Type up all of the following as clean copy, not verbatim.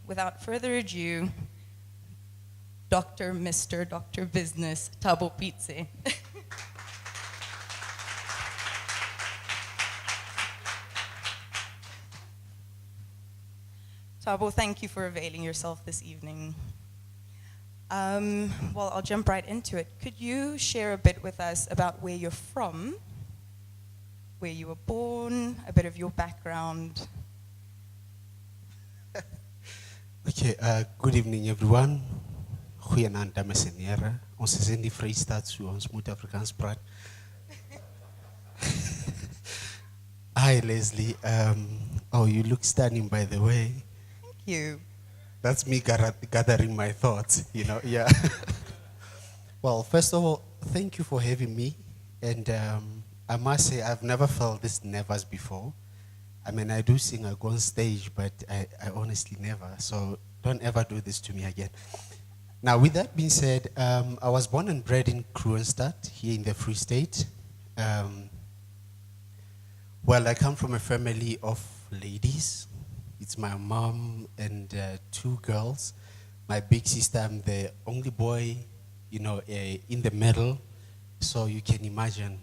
without further ado, Dr. Business, Thabo Pitse. Thabo, thank you for availing yourself this evening. Well, I'll jump right into it. Could you share a bit with us about where you're from, where you were born, a bit of your background? Okay, good evening everyone. Goeienaand dames en heren. Ons is in die Vrystaat, so ons moet Afrikaans praat. Hi Leslie. Oh, you look stunning by the way. Thank you. That's me gathering my thoughts, you know, yeah. Well, first of all, thank you for having me. And I must say, I've never felt this nervous before. I mean, I do sing, I go on stage, but I honestly never. So don't ever do this to me again. Now, with that being said, I was born and bred in Kroonstad, here in the Free State. Well, I come from a family of ladies. It's my mom and 2 girls. My big sister, I'm the only boy, you know, in the middle. So you can imagine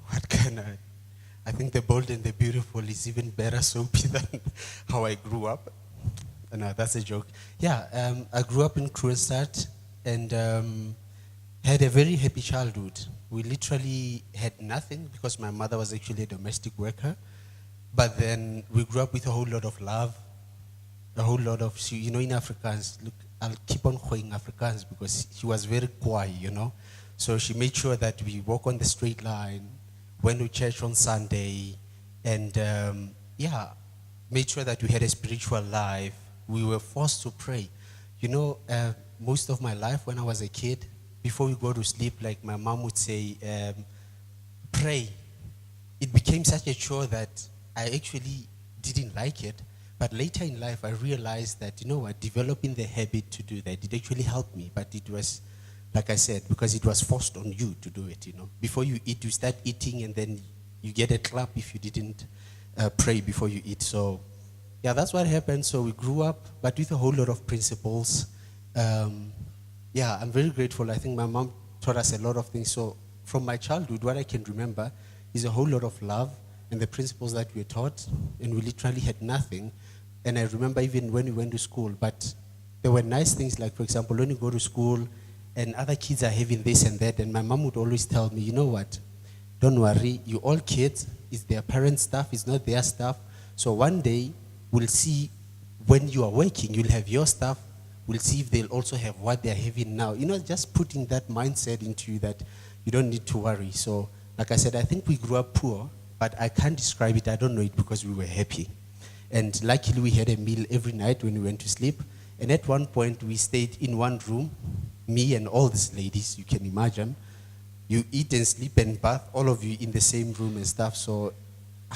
what kind of, I think the bold and the beautiful is even better soapy than how I grew up. No, that's a joke. Yeah, I grew up in Kroonstad and had a very happy childhood. We literally had nothing because my mother was actually a domestic worker. But then we grew up with a whole lot of love, a whole lot of, you know, in Afrikaans, look, I'll keep on calling Afrikaans because she was very quiet, you know. So she made sure that we walk on the straight line, went to church on Sunday, and yeah, made sure that we had a spiritual life. We were forced to pray. You know, most of my life when I was a kid, before we go to sleep, like my mom would say, pray. It became such a chore that I actually didn't like it. But later in life, I realized that, you know what, developing the habit to do that, it actually helped me. But it was, like I said, because it was forced on you to do it, you know. Before you eat, you start eating, and then you get a clap if you didn't pray before you eat. So, yeah, that's what happened. So we grew up, but with a whole lot of principles. Yeah, I'm very grateful. I think my mom taught us a lot of things. So from my childhood, what I can remember is a whole lot of love and the principles that we were taught, and we literally had nothing. And I remember even when we went to school, but there were nice things, like, for example, when you go to school and other kids are having this and that, and my mom would always tell me, you know what, don't worry, you all kids, it's their parents' stuff, it's not their stuff. So one day, we'll see when you are working, you'll have your stuff, we'll see if they'll also have what they're having now. You know, just putting that mindset into you that you don't need to worry. So, like I said, I think we grew up poor, but I can't describe it, I don't know it, because we were happy. And luckily we had a meal every night when we went to sleep. And at one point we stayed in one room, me and all these ladies, you can imagine. You eat and sleep and bath, all of you in the same room and stuff. So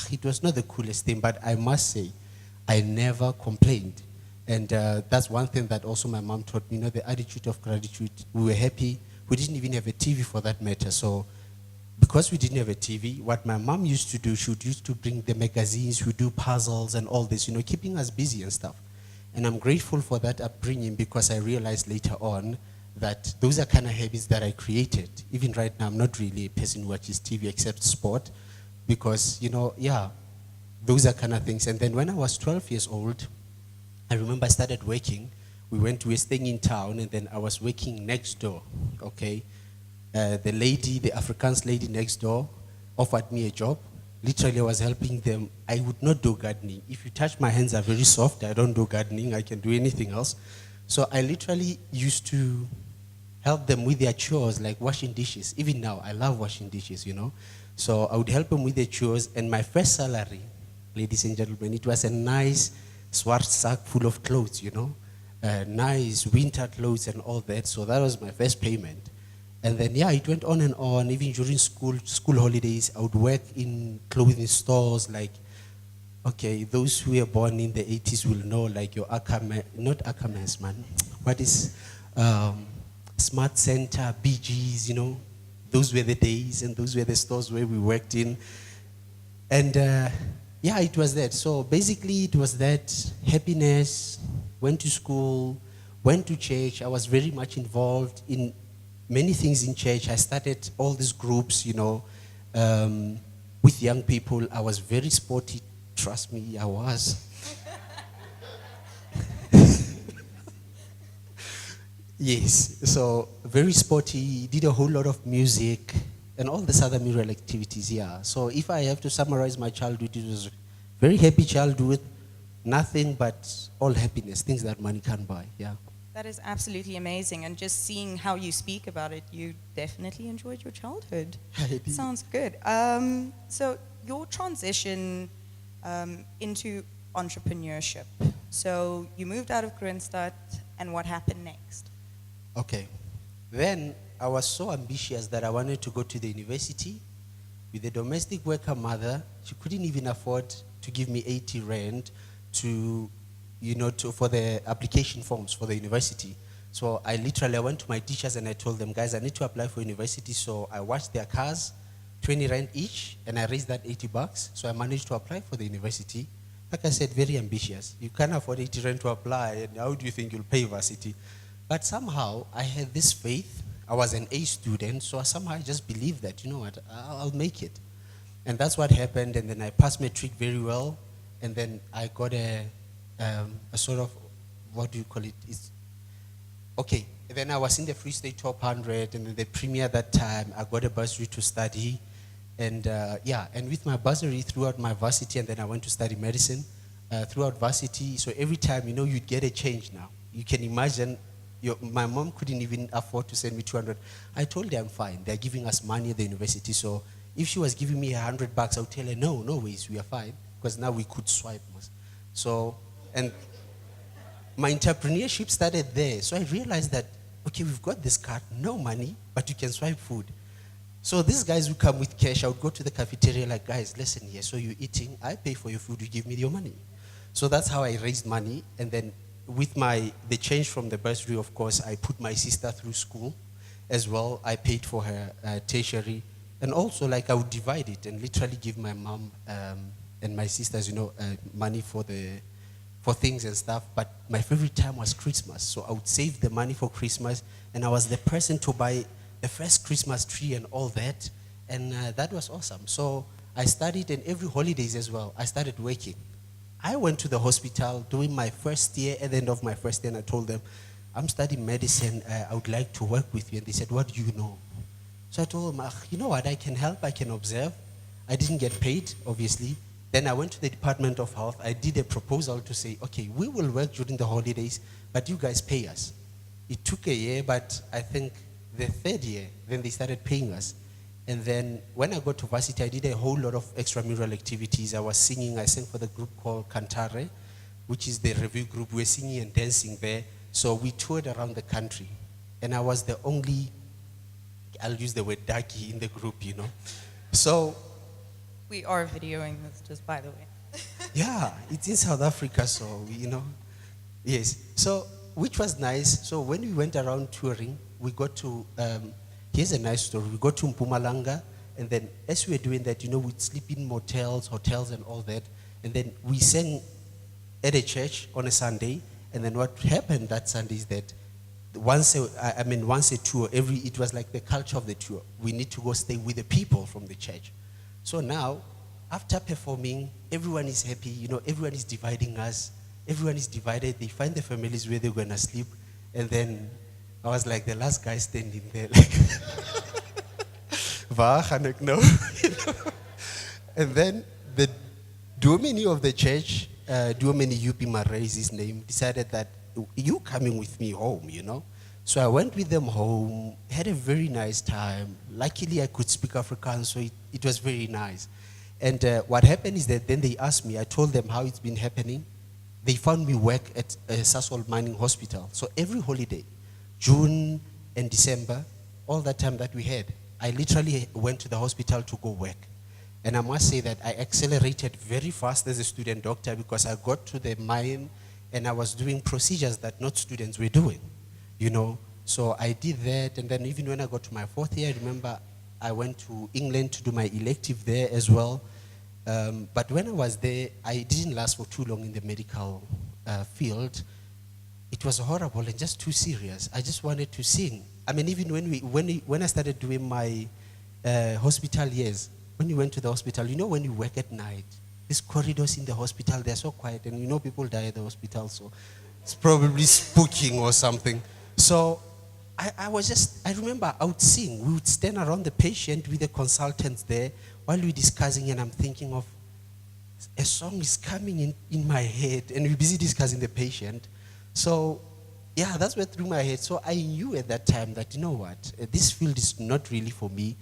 it was not the coolest thing, but I must say, I never complained. And that's one thing that also my mom taught me, you know, the attitude of gratitude. We were happy. We didn't even have a TV for that matter. So because we didn't have a TV, what my mom used to do, she used to bring the magazines, we do puzzles and all this, you know, keeping us busy and stuff. And I'm grateful for that upbringing, because I realized later on that those are kind of habits that I created. Even right now, I'm not really a person who watches TV except sport, because, you know, yeah, those are kind of things. And then when I was 12 years old, I remember I started working. We were staying in town, and then I was working next door, okay? The Afrikaans lady next door offered me a job. Literally, I was helping them. I would not do gardening. If you touch my hands are very soft, I don't do gardening. I can do anything else. So I literally used to help them with their chores, like washing dishes. Even now, I love washing dishes, you know. So I would help them with their chores. And my first salary, ladies and gentlemen, it was a nice swart sack full of clothes, you know. Nice winter clothes and all that. So that was my first payment. And then, yeah, it went on and on. Even during school holidays, I would work in clothing stores. Like, okay, those who were born in the 80s will know, like your not Ackermans, man. What is Smart Center, BGs, you know? Those were the days, and those were the stores where we worked in. And yeah, it was that. So basically, it was that happiness, went to school, went to church. I was very much involved in many things in church. I started all these groups, with young people. I was very sporty. Trust me, I was. Yes, so very sporty, did a whole lot of music and all these other mural activities, yeah. So if I have to summarize my childhood, it was a very happy childhood, nothing but all happiness, things that money can't buy, yeah. That is absolutely amazing. And just seeing how you speak about it, you definitely enjoyed your childhood. Sounds good. So your transition into entrepreneurship. So you moved out of Kroonstad, and what happened next? Okay. Then I was so ambitious that I wanted to go to the university with a domestic worker mother. She couldn't even afford to give me 80 rand for the application forms for the university. So I went to my teachers and I told them, guys, I need to apply for university. So I washed their cars, 20 rand each, and I raised that 80 bucks. So I managed to apply for the university. Like I said, very ambitious. You can't afford 80 rand to apply, and how do you think you'll pay varsity? But somehow I had this faith. I was an A student, so somehow I just believed that, you know what, I'll make it. And that's what happened, and then I passed matric very well, and then I got a sort of, what do you call it? Okay, and then I was in the Free State Top 100, and then the premier that time, I got a bursary to study, and and with my bursary throughout my varsity, and then I went to study medicine throughout varsity, so every time, you'd get a change now. You can imagine, my mom couldn't even afford to send me 200. I told her I'm fine. They're giving us money at the university, so if she was giving me 100 bucks, I would tell her, no ways, we are fine, because now we could swipe. So, and my entrepreneurship started there. So I realized that, okay, we've got this card, no money, but you can swipe food. So these guys who come with cash, I would go to the cafeteria like, guys, listen here, so you're eating, I pay for your food, you give me your money. So that's how I raised money, and then with the change from the bursary, of course, I put my sister through school as well. I paid for her tertiary, and also I would divide it and literally give my mom and my sisters, money for things and stuff. But my favorite time was Christmas, so I would save the money for Christmas, and I was the person to buy the first Christmas tree and all that, and that was awesome. So I studied, and every holidays as well, I started working. I went to the hospital doing my first year. At the end of my first year, and I told them, I'm studying medicine, I would like to work with you. And they said, what do you know? So I told them, you know what, I can help, I can observe. I didn't get paid, obviously. Then I went to the Department of Health. I did a proposal to say, okay, we will work during the holidays, but you guys pay us. It took a year, but I think the third year, then they started paying us. And then when I got to varsity, I did a whole lot of extramural activities. I was singing. I sang for the group called Cantare, which is the review group. We were singing and dancing there. So we toured around the country. And I was the only, I'll use the word darky in the group, So. We are videoing this, just by the way. Yeah, it's in South Africa, so, Yes. So, which was nice. So when we went around touring, we got to, here's a nice story. We got to Mpumalanga, and then as we were doing that, we'd sleep in motels, hotels, and all that. And then we sang at a church on a Sunday. And then what happened that Sunday is that once a tour, it was like the culture of the tour. We need to go stay with the people from the church. So now, after performing, everyone is happy. Everyone is dividing us. Everyone is divided. They find the families where they're going to sleep. And then I was like the last guy standing there, no. And then the Domini of the church, Domini UP Marais is his name, decided that you coming with me home, So I went with them home, had a very nice time. Luckily, I could speak Afrikaans, so it was very nice. And what happened is that then they asked me, I told them how it's been happening. They found me work at Sasol Mining Hospital. So every holiday, June and December, all that time that we had, I literally went to the hospital to go work. And I must say that I accelerated very fast as a student doctor because I got to the mine and I was doing procedures that not students were doing, So I did that, and then even when I got to my fourth year, I remember I went to England to do my elective there as well. But when I was there, I didn't last for too long in the medical field. it was horrible and just too serious. I just wanted to sing. I mean, even when I started doing my hospital years, when you went to the hospital, you know, when you work at night, these corridors in the hospital, they're so quiet, and you know people die at the hospital, so it's probably spooking or something. So I remember I would sing. We would stand around the patient with the consultants there while we're discussing, and I'm thinking of a song is coming in my head, and we're busy discussing the patient. So, yeah, that's what through my head. So I knew at that time that, you know what, this field is not really for me.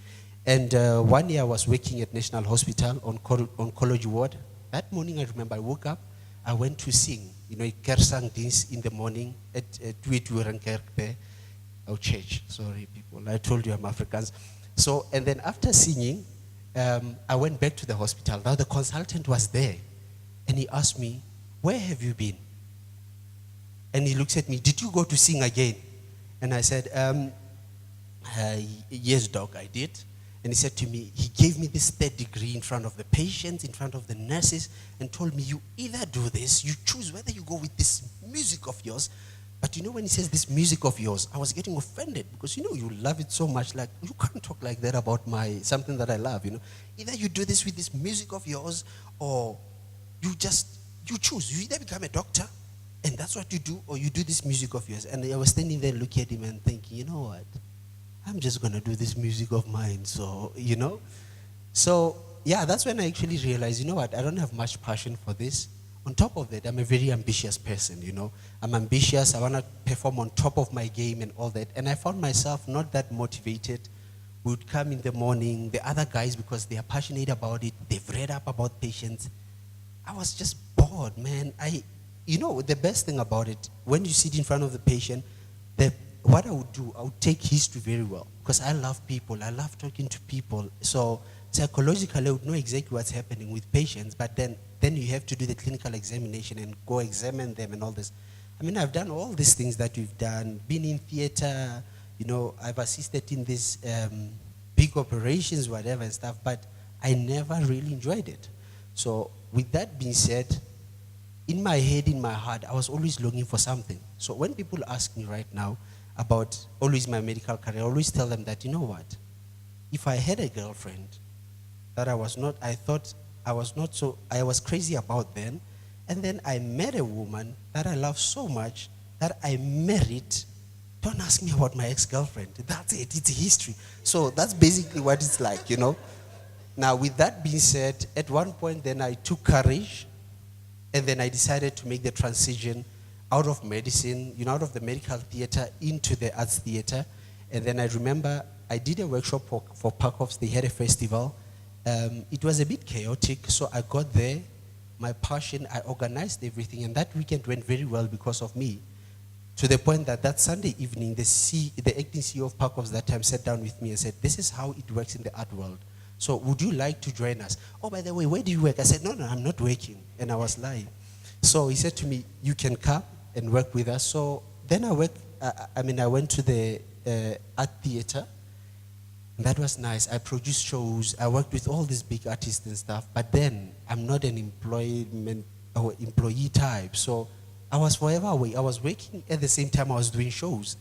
And one year I was working at National Hospital on oncology ward. That morning I remember I woke up, I went to sing, you know, kersang dins in the morning at Tuetuerankerk there, our church. Sorry, people, I told you I'm Afrikaans. So, and then after singing, I went back to the hospital. Now the consultant was there, and he asked me, where have you been? And he looks at me, did you go to sing again? And I said, yes, doc, I did. And he said to me, he gave me this third degree in front of the patients, in front of the nurses, and told me, you either do this, you choose whether you go with this music of yours. But you know, when he says this music of yours, I was getting offended because, you know, you love it so much. Like, you can't talk like that about something that I love, you know. Either you do this with this music of yours, or you choose. You either become a doctor, and that's what you do, or you do this music of yours. And I was standing there looking at him and thinking, you know what? I'm just going to do this music of mine, so, you know. So, yeah, that's when I actually realized, you know what, I don't have much passion for this. On top of that, I'm a very ambitious person, you know. I'm ambitious, I want to perform on top of my game and all that. And I found myself not that motivated. We would come in the morning, the other guys, because they are passionate about it, they've read up about patients. I was just bored, man. You know, the best thing about it, when you sit in front of the patient, what I would do, I would take history very well, because I love people, I love talking to people. So psychologically, I would know exactly what's happening with patients, but then you have to do the clinical examination and go examine them and all this. I mean, I've done all these things that we've done, been in theater, you know, I've assisted in these big operations, whatever and stuff, but I never really enjoyed it. So with that being said, in my head, in my heart, I was always longing for something. So when people ask me right now about always my medical career, I always tell them that, you know what, if I had a girlfriend that I was crazy about then, and then I met a woman that I love so much that I married, don't ask me about my ex-girlfriend. That's it, it's history. So that's basically what it's like, you know. Now, with that being said, at one point then I took courage, and then I decided to make the transition out of medicine, you know, out of the medical theater into the arts theater. And then I remember I did a workshop for Parkovs. They had a festival. It was a bit chaotic, so I got there, my passion, I organized everything, and that weekend went very well because of me. To the point that Sunday evening, the acting CEO of Parkovs that time sat down with me and said, this is how it works in the art world. So would you like to join us? Oh, by the way, where do you work? I said, no, I'm not working. And I was lying. So he said to me, you can come and work with us. So then I went to the art theater. And that was nice. I produced shows. I worked with all these big artists and stuff. But then I'm not an employee type. So I was forever away. I was working at the same time I was doing shows.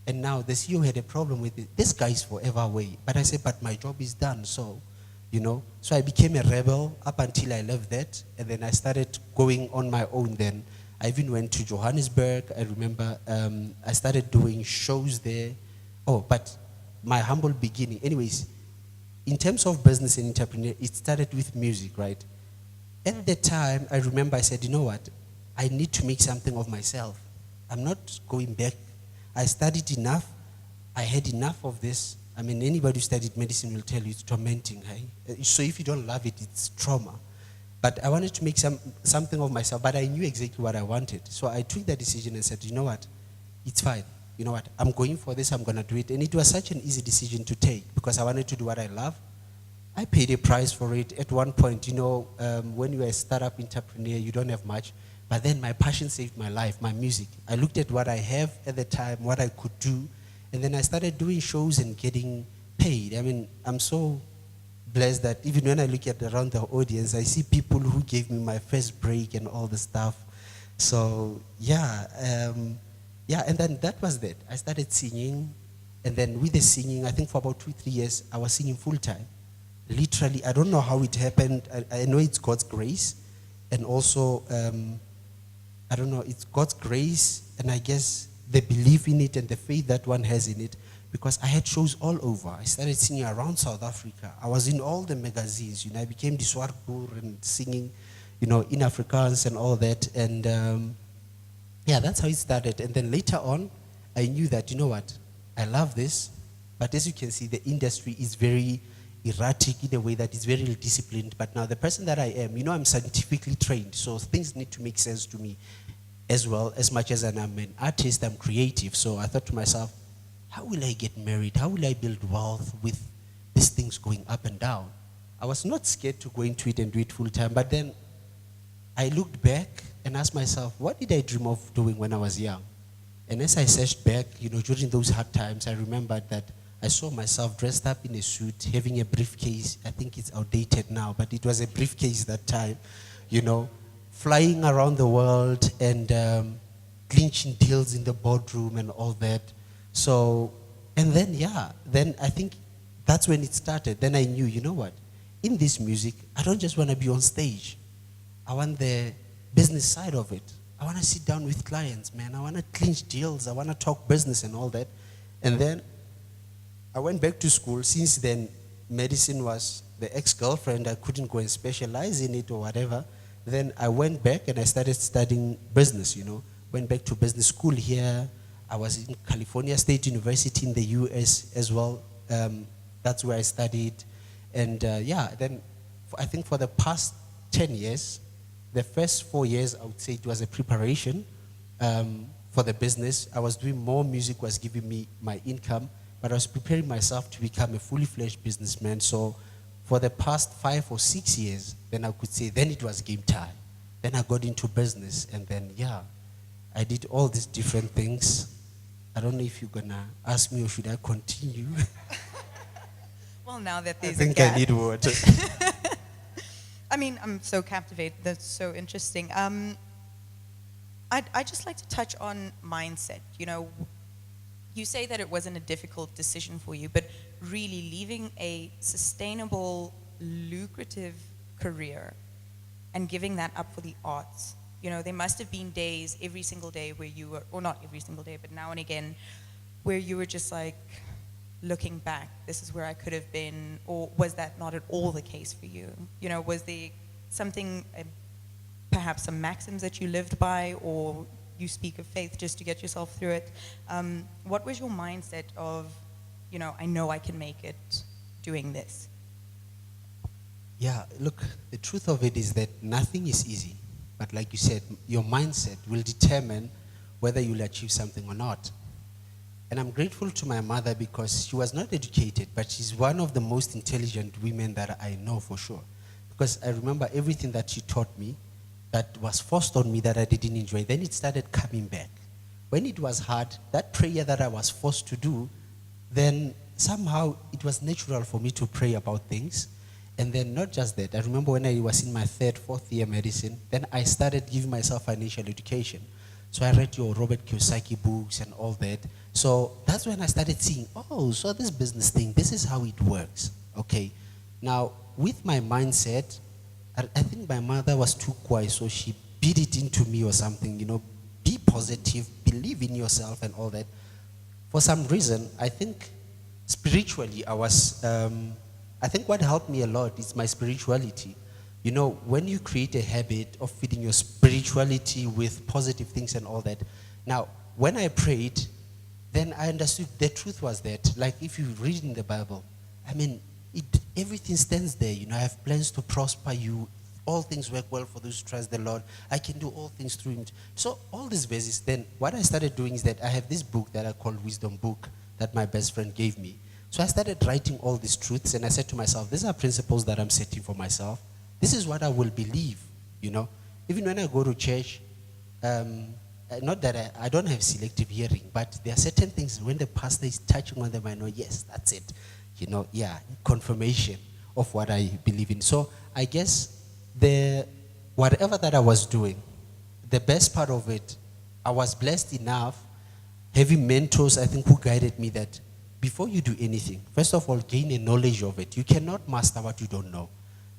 And now the CEO had a problem with it. This guy is forever away. But I said, but my job is done, so, you know. So I became a rebel up until I left that. And then I started going on my own then. I even went to Johannesburg. I remember I started doing shows there. Oh, but my humble beginning. Anyways, in terms of business and entrepreneur, it started with music, right? At the time, I remember I said, you know what? I need to make something of myself. I'm not going back. I studied enough. I had enough of this. I mean, anybody who studied medicine will tell you it's tormenting. Right? So if you don't love it, it's trauma. But I wanted to make something of myself, but I knew exactly what I wanted. So I took that decision and said, you know what? It's fine. You know what? I'm going for this. I'm going to do it. And it was such an easy decision to take because I wanted to do what I love. I paid a price for it. At one point, you know, when you're a startup entrepreneur, you don't have much. But then my passion saved my life, my music. I looked at what I have at the time, what I could do, and then I started doing shows and getting paid. I mean, I'm so blessed that even when I look at around the audience, I see people who gave me my first break and all the stuff. So, yeah, yeah, and then that was that. I started singing, and then with the singing, I think for about 2-3 years, I was singing full time. Literally, I don't know how it happened. I know it's God's grace, and also, I don't know, it's God's grace, and I guess the belief in it and the faith that one has in it, because I had shows all over. I started singing around South Africa. I was in all the magazines, I became the Swartboer and singing, in Afrikaans and all that, and yeah, that's how it started. And then later on, I knew that, you know what, I love this, but as you can see, the industry is very erratic in a way that is very disciplined. But now the person that I am, I'm scientifically trained, so things need to make sense to me as well. As much as I'm an artist, I'm creative. So I thought to myself, how will I get married? How will I build wealth with these things going up and down? I was not scared to go into it and do it full time, but then I looked back and asked myself, what did I dream of doing when I was young? And as I searched back, during those hard times, I remembered that I saw myself dressed up in a suit, having a briefcase. I think it's outdated now, but it was a briefcase that time, flying around the world and clinching deals in the boardroom and all that. So, and then, then I think that's when it started. Then I knew, you know what? In this music, I don't just want to be on stage. I want the business side of it. I want to sit down with clients, man. I want to clinch deals. I want to talk business and all that. And then I went back to school. Since then, medicine was the ex-girlfriend. I couldn't go and specialize in it or whatever. Then I went back and I started studying business, Went back to business school here. I was in California State University in the US as well. That's where I studied. And then I think for the past 10 years, the first 4 years, I would say it was a preparation for the business. I was doing more music, was giving me my income, but I was preparing myself to become a fully fledged businessman. So for the past 5 or 6 years, then I could say, then it was game time. Then I got into business, and then, I did all these different things. I don't know if you're going to ask me or should I continue? Well, now that I there's think a gap. I need water. I mean, I'm so captivated. That's so interesting. I'd just like to touch on mindset. You say that it wasn't a difficult decision for you, but really leaving a sustainable, lucrative career and giving that up for the arts. There must have been days, every single day where you were, or not every single day, but now and again, where you were just like, looking back, this is where I could have been, or was that not at all the case for you? Was there something, perhaps some maxims that you lived by, or you speak of faith just to get yourself through it? What was your mindset of, I know I can make it doing this? Yeah, look, the truth of it is that nothing is easy. But like you said, your mindset will determine whether you'll achieve something or not. And I'm grateful to my mother because she was not educated, but she's one of the most intelligent women that I know for sure. Because I remember everything that she taught me that was forced on me that I didn't enjoy. Then it started coming back. When it was hard, that prayer that I was forced to do, then somehow it was natural for me to pray about things. And then not just that, I remember when I was in my 3rd, 4th year medicine, then I started giving myself financial education. So I read your Robert Kiyosaki books and all that. So that's when I started seeing, so this business thing, this is how it works. Okay. Now, with my mindset, I think my mother was too quiet, so she beat it into me or something, be positive, believe in yourself and all that. For some reason, I think spiritually, I think what helped me a lot is my spirituality. When you create a habit of feeding your spirituality with positive things and all that. Now, when I prayed, then I understood the truth was that, like if you read in the Bible, everything stands there. I have plans to prosper you. All things work well for those who trust the Lord. I can do all things through him. So all these verses, then what I started doing is that I have this book that I call Wisdom Book that my best friend gave me. So I started writing all these truths, and I said to myself, these are principles that I'm setting for myself. This is what I will believe, Even when I go to church, not that I don't have selective hearing, but there are certain things when the pastor is touching on them, I know, yes, that's it. Confirmation of what I believe in. So I guess whatever that I was doing, the best part of it, I was blessed enough having mentors, I think, who guided me that before you do anything, first of all, gain a knowledge of it. You cannot master what you don't know.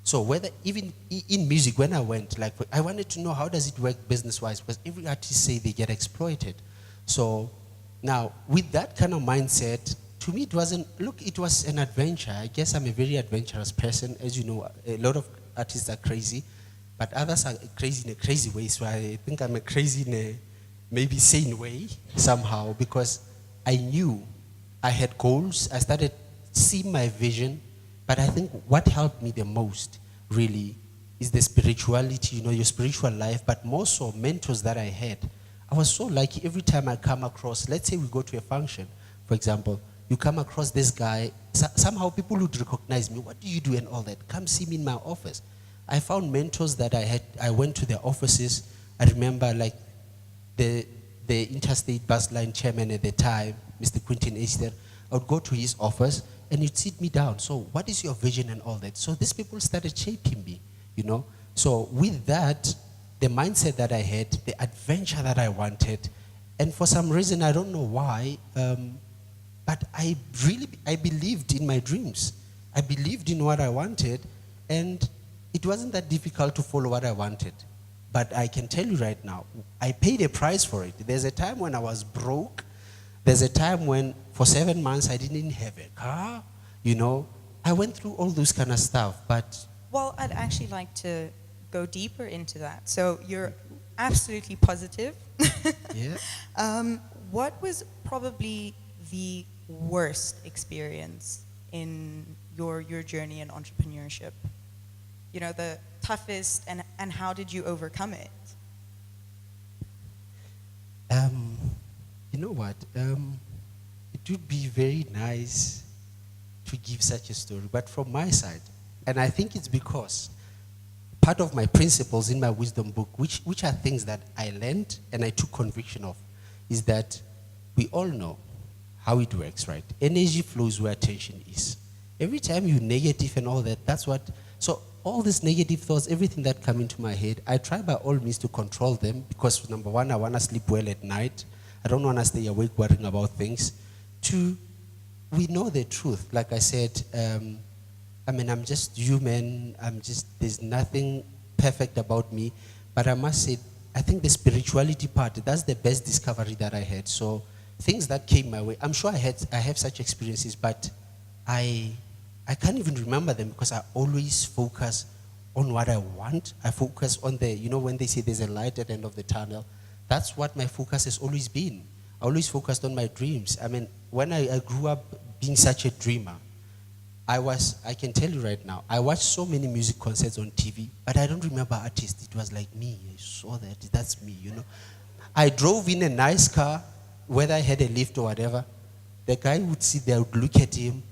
So whether even in music, when I went, like I wanted to know how does it work business-wise, because every artist say they get exploited. So now with that kind of mindset, to me it wasn't, look, it was an adventure. I guess I'm a very adventurous person. As you know, a lot of artists are crazy, but others are crazy in a crazy way. So I think I'm a crazy in a maybe sane way somehow, because I knew I had goals. I started seeing my vision. But I think what helped me the most, really, is the spirituality, your spiritual life, but more so mentors that I had. I was so lucky every time I come across, let's say we go to a function, for example, you come across this guy, somehow people would recognize me. What do you do and all that? Come see me in my office. I found mentors that I had. I went to their offices. I remember like the interstate bus line chairman at the time, Mr. Quintin Esther. I would go to his office and he'd sit me down. So what is your vision and all that? So these people started shaping me, So with that, the mindset that I had, the adventure that I wanted, and for some reason, I don't know why, but I believed in my dreams. I believed in what I wanted, and it wasn't that difficult to follow what I wanted. But I can tell you right now, I paid a price for it. There's a time when I was broke. There's a time when for 7 months I didn't have a car, I went through all those kind of stuff, but... Well, I'd actually like to go deeper into that. So you're absolutely positive. Yeah. What was probably the worst experience in your journey in entrepreneurship? The toughest, and how did you overcome it? You know what? It would be very nice to give such a story, but from my side, and I think it's because part of my principles in my wisdom book, which are things that I learned and I took conviction of, is that we all know how it works, right? Energy flows where attention is. Every time you're negative and all that, that's what... So all these negative thoughts, everything that come into my head, I try by all means to control them, because number one, I want to sleep well at night. I don't want to stay awake worrying about things. Two, we know the truth. Like I said, I'm just human. There's nothing perfect about me. But I must say, I think the spirituality part, that's the best discovery that I had. So things that came my way, I'm sure I have such experiences, but I can't even remember them, because I always focus on what I want. I focus on when they say there's a light at the end of the tunnel, that's what my focus has always been. I always focused on my dreams. When I grew up being such a dreamer, I can tell you right now, I watched so many music concerts on TV, but I don't remember artists. It was like me. I saw that's me, I drove in a nice car, whether I had a lift or whatever. The guy would sit there, I would look at him,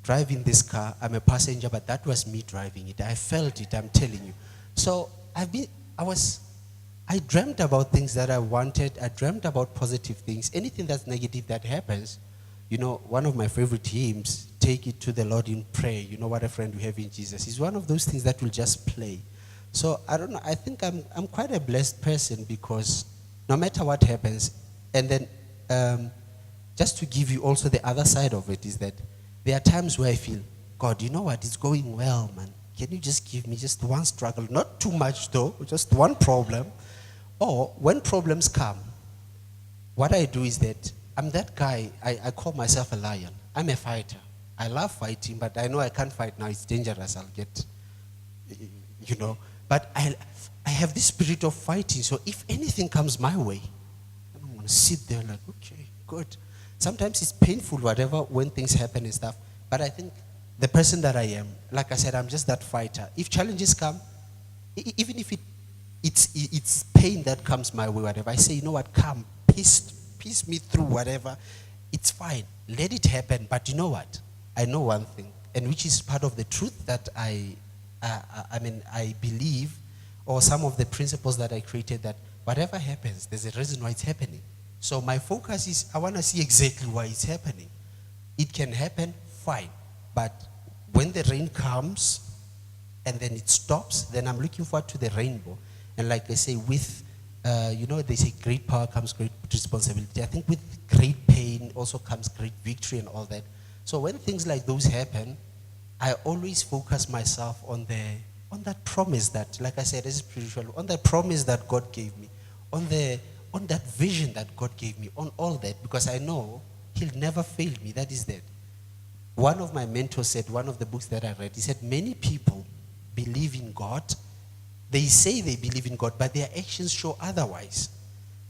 drive in this car. I'm a passenger, but that was me driving it. I felt it, I'm telling you. So I dreamt about things that I wanted. I dreamt about positive things. Anything that's negative that happens, one of my favorite hymns, take it to the Lord in prayer. You know what a friend we have in Jesus. Is one of those things that will just play. So I don't know. I think I'm quite a blessed person, because no matter what happens, and then just to give you also the other side of it, is that there are times where I feel, God, you know what? It's going well, man. Can you just give me just one struggle? Not too much though, just one problem. Or when problems come, what I do is that I'm that guy, I call myself a lion. I'm a fighter. I love fighting, but I know I can't fight now. It's dangerous. I'll get, But I have this spirit of fighting. So if anything comes my way, I don't want to sit there like, okay, good. Sometimes it's painful, whatever, when things happen and stuff. But I think the person that I am, like I said, I'm just that fighter. If challenges come, even if it's pain that comes my way, whatever, I say, you know what, come, piece me through whatever. It's fine. Let it happen. But you know what? I know one thing, and which is part of the truth that I believe, or some of the principles that I created, that whatever happens, there's a reason why it's happening. So my focus is, I want to see exactly why it's happening. It can happen, fine. But when the rain comes and then it stops, then I'm looking forward to the rainbow. And like I say, with they say great power comes great responsibility. I think with great pain also comes great victory and all that. So when things like those happen, I always focus myself on that promise that, like I said, is spiritual, on that promise that God gave me, on that vision that God gave me, on all that, because I know He'll never fail me. That is that. One of my mentors said, one of the books that I read, he said, many people believe in God. They say they believe in God, but their actions show otherwise.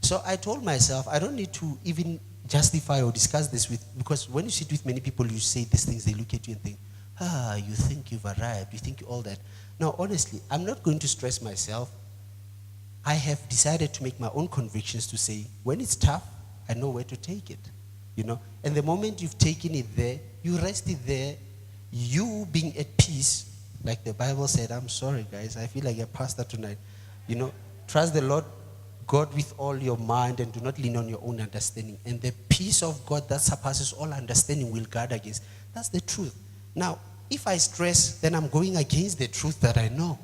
So I told myself, I don't need to even justify or discuss this because when you sit with many people, you say these things, they look at you and think, you think you've arrived, you think all that. Now, honestly, I'm not going to stress myself. I have decided to make my own convictions to say, when it's tough, I know where to take it. And the moment you've taken it there, you rest it there, you being at peace, like the Bible said. I'm sorry, guys, I feel like a pastor tonight. Trust the Lord God with all your mind and do not lean on your own understanding. And the peace of God that surpasses all understanding will guard against. That's the truth. Now, if I stress, then I'm going against the truth that I know.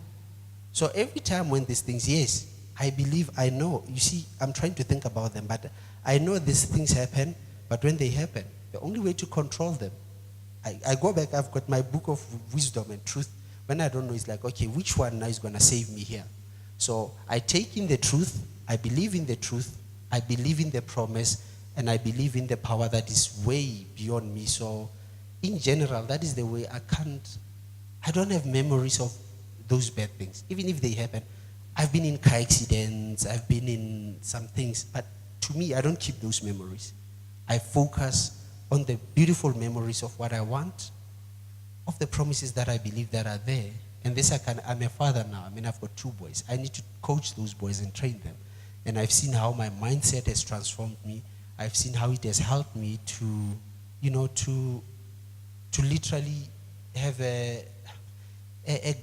So every time when these things, yes, I believe, I know. You see, I'm trying to think about them, but I know these things happen, but when they happen, the only way to control them, I go back, I've got my book of wisdom and truth. When I don't know, it's like, okay, which one now is going to save me here? So I take in the truth, I believe in the truth, I believe in the promise, and I believe in the power that is way beyond me. So in general, that is the way I don't have memories of those bad things, even if they happen. I've been in car accidents, I've been in some things, but to me, I don't keep those memories. I focus on the beautiful memories of what I want, of the promises that I believe that are there. And this I'm a father now. I've got 2 boys. I need to coach those boys and train them. And I've seen how my mindset has transformed me. I've seen how it has helped me to literally have a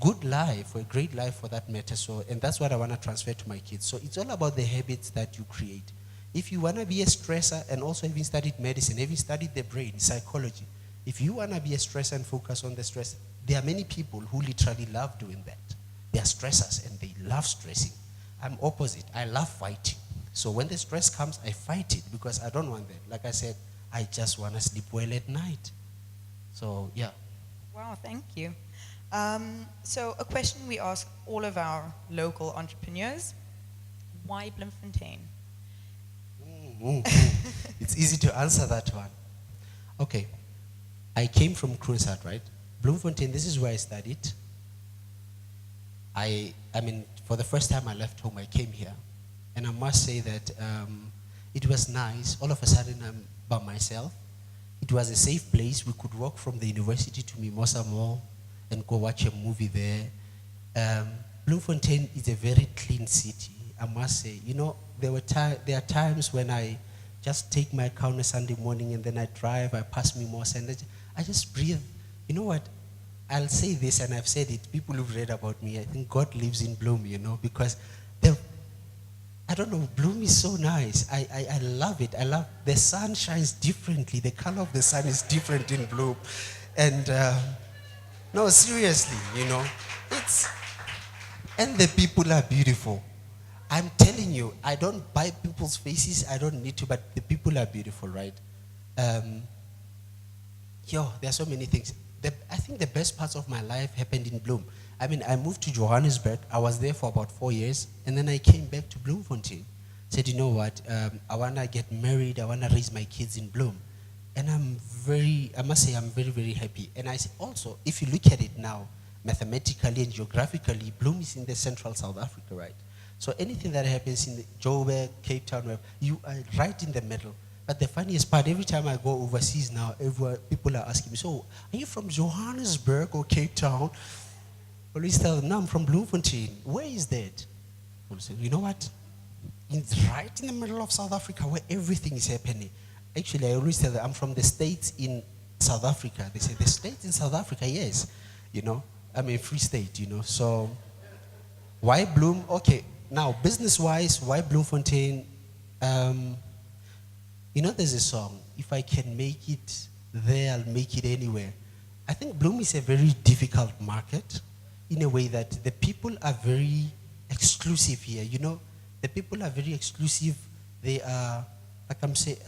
good life, or a great life for that matter. So, and that's what I want to transfer to my kids. So it's all about the habits that you create. If you want to be a stressor, and also having studied medicine, having studied the brain, psychology, if you want to be a stressor and focus on the stress, there are many people who literally love doing that. They are stressors and they love stressing. I'm opposite. I love fighting. So when the stress comes, I fight it because I don't want that. Like I said, I just want to sleep well at night. So, yeah. Wow, thank you. So a question we ask all of our local entrepreneurs: why Bloemfontein? It's easy to answer that one. Okay. I came from Kroonstad, right? Bloemfontein, this is where I studied. For the first time I left home, I came here. And I must say that it was nice. All of a sudden, I'm by myself. It was a safe place. We could walk from the university to Mimosa Mall and go watch a movie there. Bloemfontein is a very clean city, I must say. There are times when I just take my car on a Sunday morning and then I drive, I pass Mimosa, and I just breathe. You know what? I'll say this, and I've said it. People who've read about me, I think God lives in Bloem, because I don't know, Bloem is so nice. I love it. I love the sun shines differently. The color of the sun is different in Bloem. And no, seriously, and the people are beautiful. I'm telling you, I don't buy people's faces. I don't need to, but the people are beautiful, right? There are so many things. I think the best parts of my life happened in Bloem. I moved to Johannesburg. I was there for about 4 years, and then I came back to Bloemfontein. Said, you know what? I want to get married. I want to raise my kids in Bloem. And I must say, I'm very, very happy. And I also, if you look at it now, mathematically and geographically, Bloem is in the central South Africa, right? So anything that happens in Joburg, Cape Town, you are right in the middle. But the funniest part, every time I go overseas now, people are asking me, so are you from Johannesburg or Cape Town? I always tell them, no, I'm from Bloemfontein. Where is that? I say, you know what? It's right in the middle of South Africa where everything is happening. Actually, I always tell them, I'm from the States in South Africa. They say, the States in South Africa? Yes. I'm a free state, So why Bloem? Okay, now business-wise, why Bloemfontein? There's a song, if I can make it there, I'll make it anywhere. I think Bloem is a very difficult market in a way that the people are very exclusive here. the people are very exclusive. They are, like I'm saying,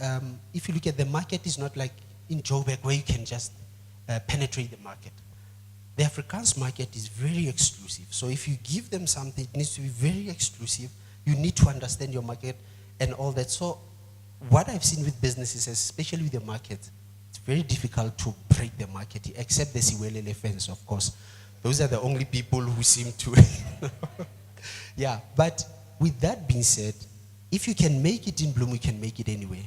if you look at the market, is not like in Joburg where you can just penetrate the market. The Afrikaans market is very exclusive. So if you give them something, it needs to be very exclusive. You need to understand your market and all that. So what I've seen with businesses, especially with the market, it's very difficult to break the market, except the Siwelele fans, of course. Those are the only people who seem to. Yeah, but with that being said, if you can make it in Bloem, you can make it anywhere.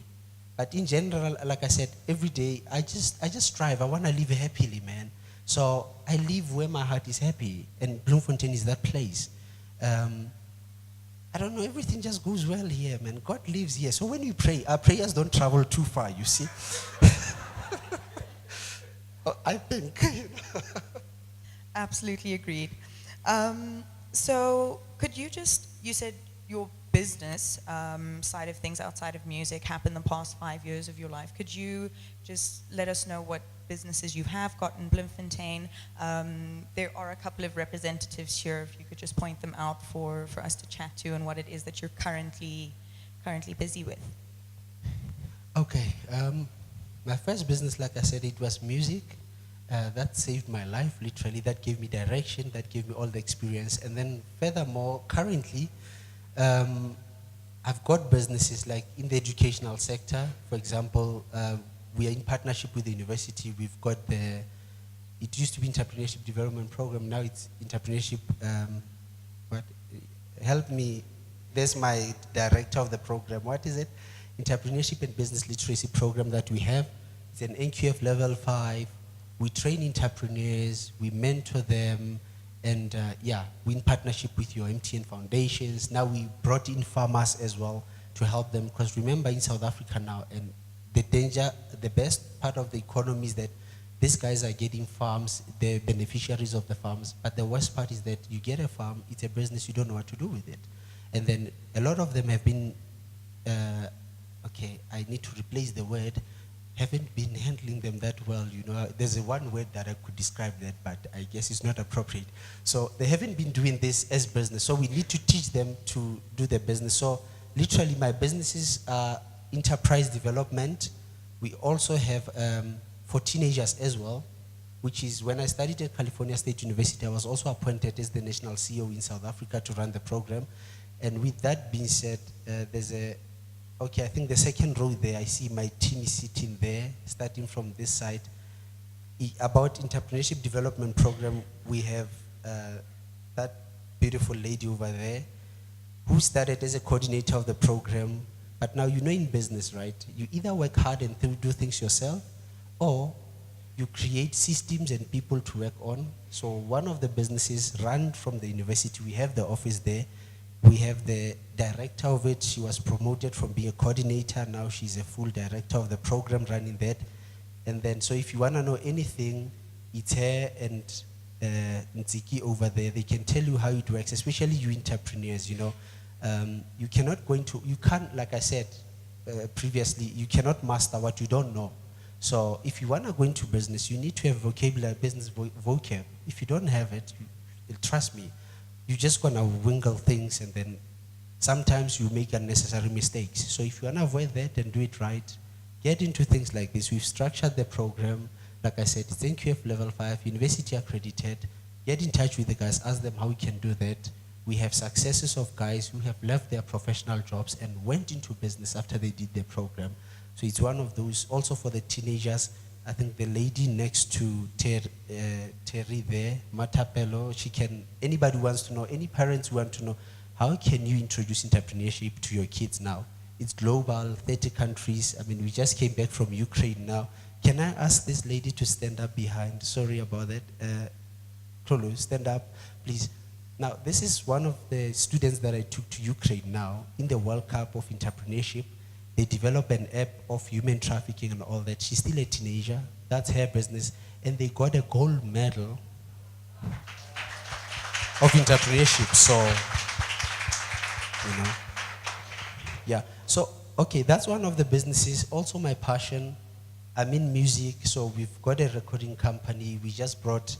But in general, like I said, every day, I just strive. I want to live happily, man. So I live where my heart is happy, and Bloemfontein is that place. I don't know, everything just goes well here, man. God lives here. So when we pray, our prayers don't travel too far, you see. I think. Absolutely agreed. So could you just, you said your business side of things outside of music happened the past 5 years of your life. Could you just let us know what businesses you have got in Bloemfontein? There are a couple of representatives here, if you could just point them out for us to chat to, and what it is that you're currently busy with. Okay, my first business, like I said, it was music. That saved my life, literally. That gave me direction, that gave me all the experience. And then furthermore, currently, I've got businesses like in the educational sector. For example, we are in partnership with the university. We've got it used to be Entrepreneurship Development Program. Now it's Entrepreneurship, help me, there's my director of the program. What is it? Entrepreneurship and Business Literacy Program that we have. It's an NQF level 5. We train entrepreneurs, we mentor them, and we're in partnership with your MTN foundations. Now we brought in farmers as well to help them, because remember in South Africa now, and the best part of the economy is that these guys are getting farms, they're beneficiaries of the farms, but the worst part is that you get a farm, it's a business, you don't know what to do with it. And then a lot of them have been, I need to replace the word, haven't been handling them that well, you know. There's one word that I could describe that, but I guess it's not appropriate. So they haven't been doing this as business, so we need to teach them to do the business. So literally my businesses are enterprise development. We also have for teenagers as well, which is when I studied at California State University, I was also appointed as the national CEO in South Africa to run the program. And with that being said, I think the second row there, I see my team is sitting there, starting from this side. About Entrepreneurship Development Program, we have that beautiful lady over there who started as a coordinator of the program. But now, you know, in business, right, you either work hard and do things yourself, or you create systems and people to work on. So one of the businesses run from the university, we have the office there. We have the director of it. She was promoted from being a coordinator. Now she's a full director of the program running that. And then, so if you want to know anything, it's her and Nziki over there. They can tell you how it works, especially you entrepreneurs, you know. You can't, like I said previously, you cannot master what you don't know. So if you want to go into business, you need to have vocabulary, business vocab. If you don't have it, trust me, you're just going to wingle things, and then sometimes you make unnecessary mistakes. So if you want to avoid that and do it right, get into things like this. We've structured the program. Like I said, it's NQF level 5, university accredited. Get in touch with the guys, ask them how we can do that. We have successes of guys who have left their professional jobs and went into business after they did their program. So it's one of those. Also for the teenagers, I think the lady next to Terry there, Matapelo, anybody wants to know, any parents want to know, how can you introduce entrepreneurship to your kids now? It's global, 30 countries. I mean, we just came back from Ukraine now. Can I ask this lady to stand up behind? Sorry about that. Tolu, stand up, please. Now, this is one of the students that I took to Ukraine now in the World Cup of Entrepreneurship. They developed an app of human trafficking and all that. She's still a teenager. That's her business. And they got a gold medal of entrepreneurship. So, you know. Yeah. So, okay, that's one of the businesses. Also my passion, I'm in music. So we've got a recording company. We just brought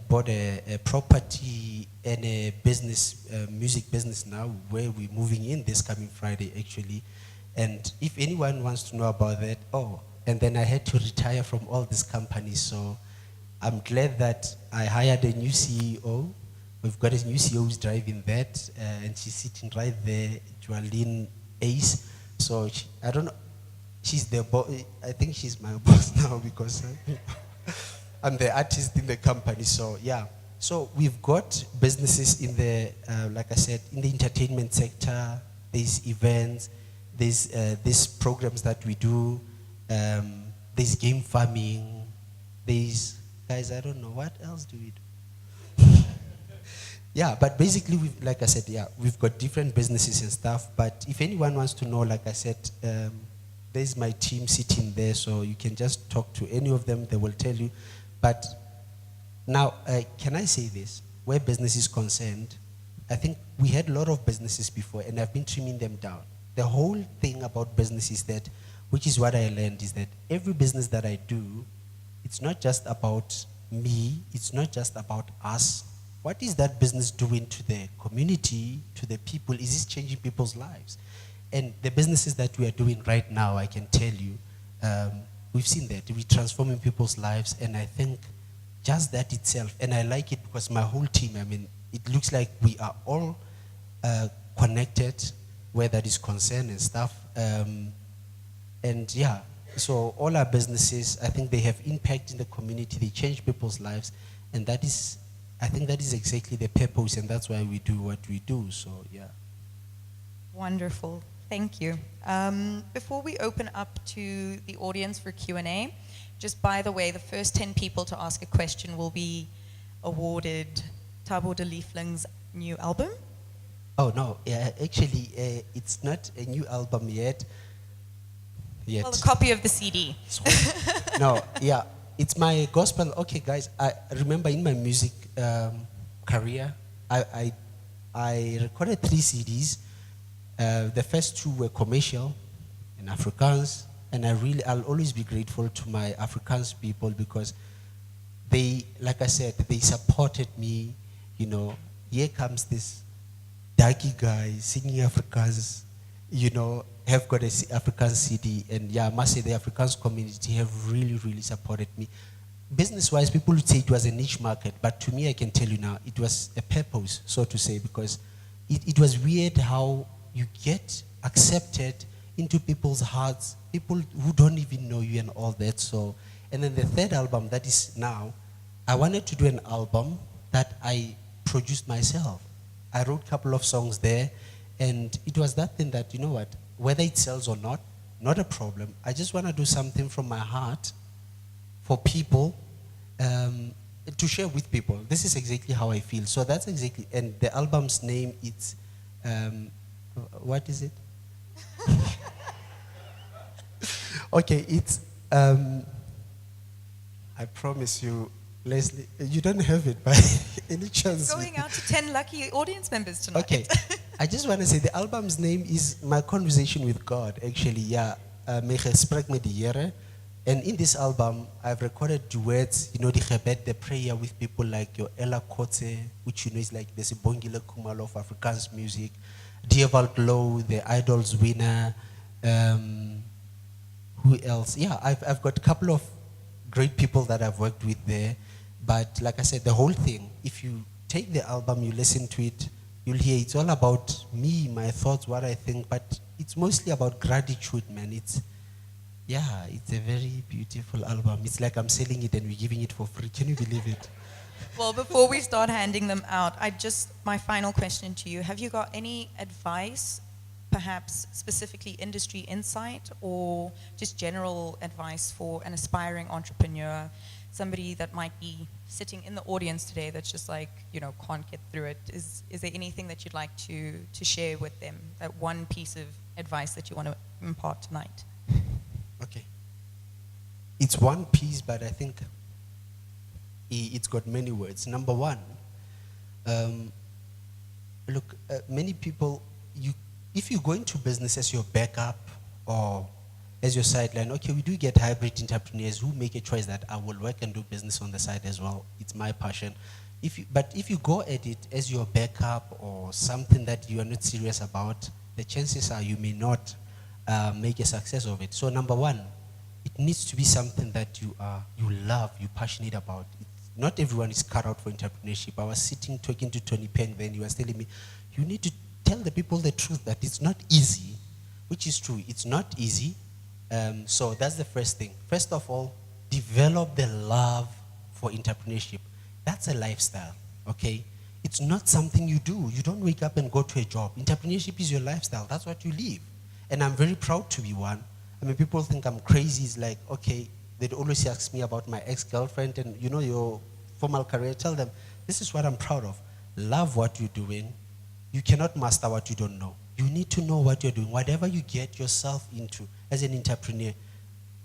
bought a property and a business, music business now, where we're moving in this coming Friday, actually. And if anyone wants to know about that, and then I had to retire from all these companies, so I'm glad that I hired a new CEO. We've got a new CEO who's driving that, and she's sitting right there, Joaline Ace. So I don't know, she's the boss. I think she's my boss now because I'm the artist in the company. So yeah, so we've got businesses in the, like I said, in the entertainment sector. There's events, there's programs that we do. There's game farming. There's, guys, I don't know, what else do we do? Yeah, but basically, like I said, yeah, we've got different businesses and stuff. But if anyone wants to know, like I said, there's my team sitting there, so you can just talk to any of them. They will tell you. But now, can I say this? Where business is concerned, I think we had a lot of businesses before, and I've been trimming them down. The whole thing about business is that, which is what I learned, is that every business that I do, it's not just about me, it's not just about us. What is that business doing to the community, to the people? Is this changing people's lives? And the businesses that we are doing right now, I can tell you, we've seen that. We're transforming people's lives, and I think just that itself, and I like it because my whole team, I mean, it looks like we are all connected where that is concerned and stuff. And yeah, so all our businesses, I think they have impact in the community, they change people's lives, and that is, I think that is exactly the purpose, and that's why we do what we do, so yeah. Wonderful, thank you. Before we open up to the audience for Q&A, just by the way, the first 10 people to ask a question will be awarded Thabo de Liefling's new album. Oh no, yeah, actually, it's not a new album yet. Well, a copy of the CD. No, yeah, it's my gospel. Okay, guys, I remember in my music career, I recorded 3 CDs. The first 2 were commercial in Afrikaans, and I'll always be grateful to my Afrikaans people because they, like I said, they supported me. You know, here comes this darky guy singing Afrikaans, you know, have got an Afrikaans CD, and yeah, I must say the Afrikaans community have really, really supported me. Business-wise, people would say it was a niche market, but to me, I can tell you now, it was a purpose, so to say, because it was weird how you get accepted into people's hearts, people who don't even know you and all that. So, and then the third album, that is now, I wanted to do an album that I produced myself. I wrote a couple of songs there, and it was that thing that, you know what, whether it sells or not a problem. I just want to do something from my heart for people, to share with people. This is exactly how I feel. So that's exactly, and the album's name, it's, what is it? Okay, it's, I promise you, Leslie, you don't have it by any chance. It's going out to 10 lucky audience members tonight. Okay, I just want to say the album's name is My Conversation with God, actually, yeah. My gesprek met die Here. And in this album, I've recorded duets, you know, the prayer with people like your Ella Kotze, which you know is like the Sibongile Kumalo of Afrikaans music, Dieval Glow, the Idols winner, who else? Yeah, I've got a couple of great people that I've worked with there. But like I said, the whole thing, if you take the album, you listen to it, you'll hear it's all about me, my thoughts, what I think, but it's mostly about gratitude, man. It's a very beautiful album. It's like I'm selling it and we're giving it for free. Can you believe it? Well, before we start handing them out, my final question to you, have you got any advice, perhaps specifically industry insight, or just general advice for an aspiring entrepreneur, somebody that might be sitting in the audience today that's just like, you know, can't get through it? Is there anything that you'd like to share with them, that one piece of advice that you want to impart tonight? Okay. It's one piece, but I think it's got many words. Number one, look, many people, if you go into business as your backup, or as your sideline. Okay, we do get hybrid entrepreneurs who make a choice that I will work and do business on the side as well. It's my passion. But if you go at it as your backup or something that you are not serious about, the chances are you may not make a success of it. So number one, it needs to be something that you love, you're passionate about. Not everyone is cut out for entrepreneurship. I was sitting talking to Tony Peng then, he was telling me, you need to tell the people the truth that it's not easy, which is true. It's not easy. So that's the first thing. First of all, develop the love for entrepreneurship. That's a lifestyle, okay? It's not something you do. You don't wake up and go to a job. Entrepreneurship is your lifestyle. That's what you live. And I'm very proud to be one. I mean, people think I'm crazy. It's like, okay, they'd always ask me about my ex-girlfriend and, you know, your formal career. Tell them, this is what I'm proud of. Love what you're doing. You cannot master what you don't know. You need to know what you're doing. Whatever you get yourself into as an entrepreneur,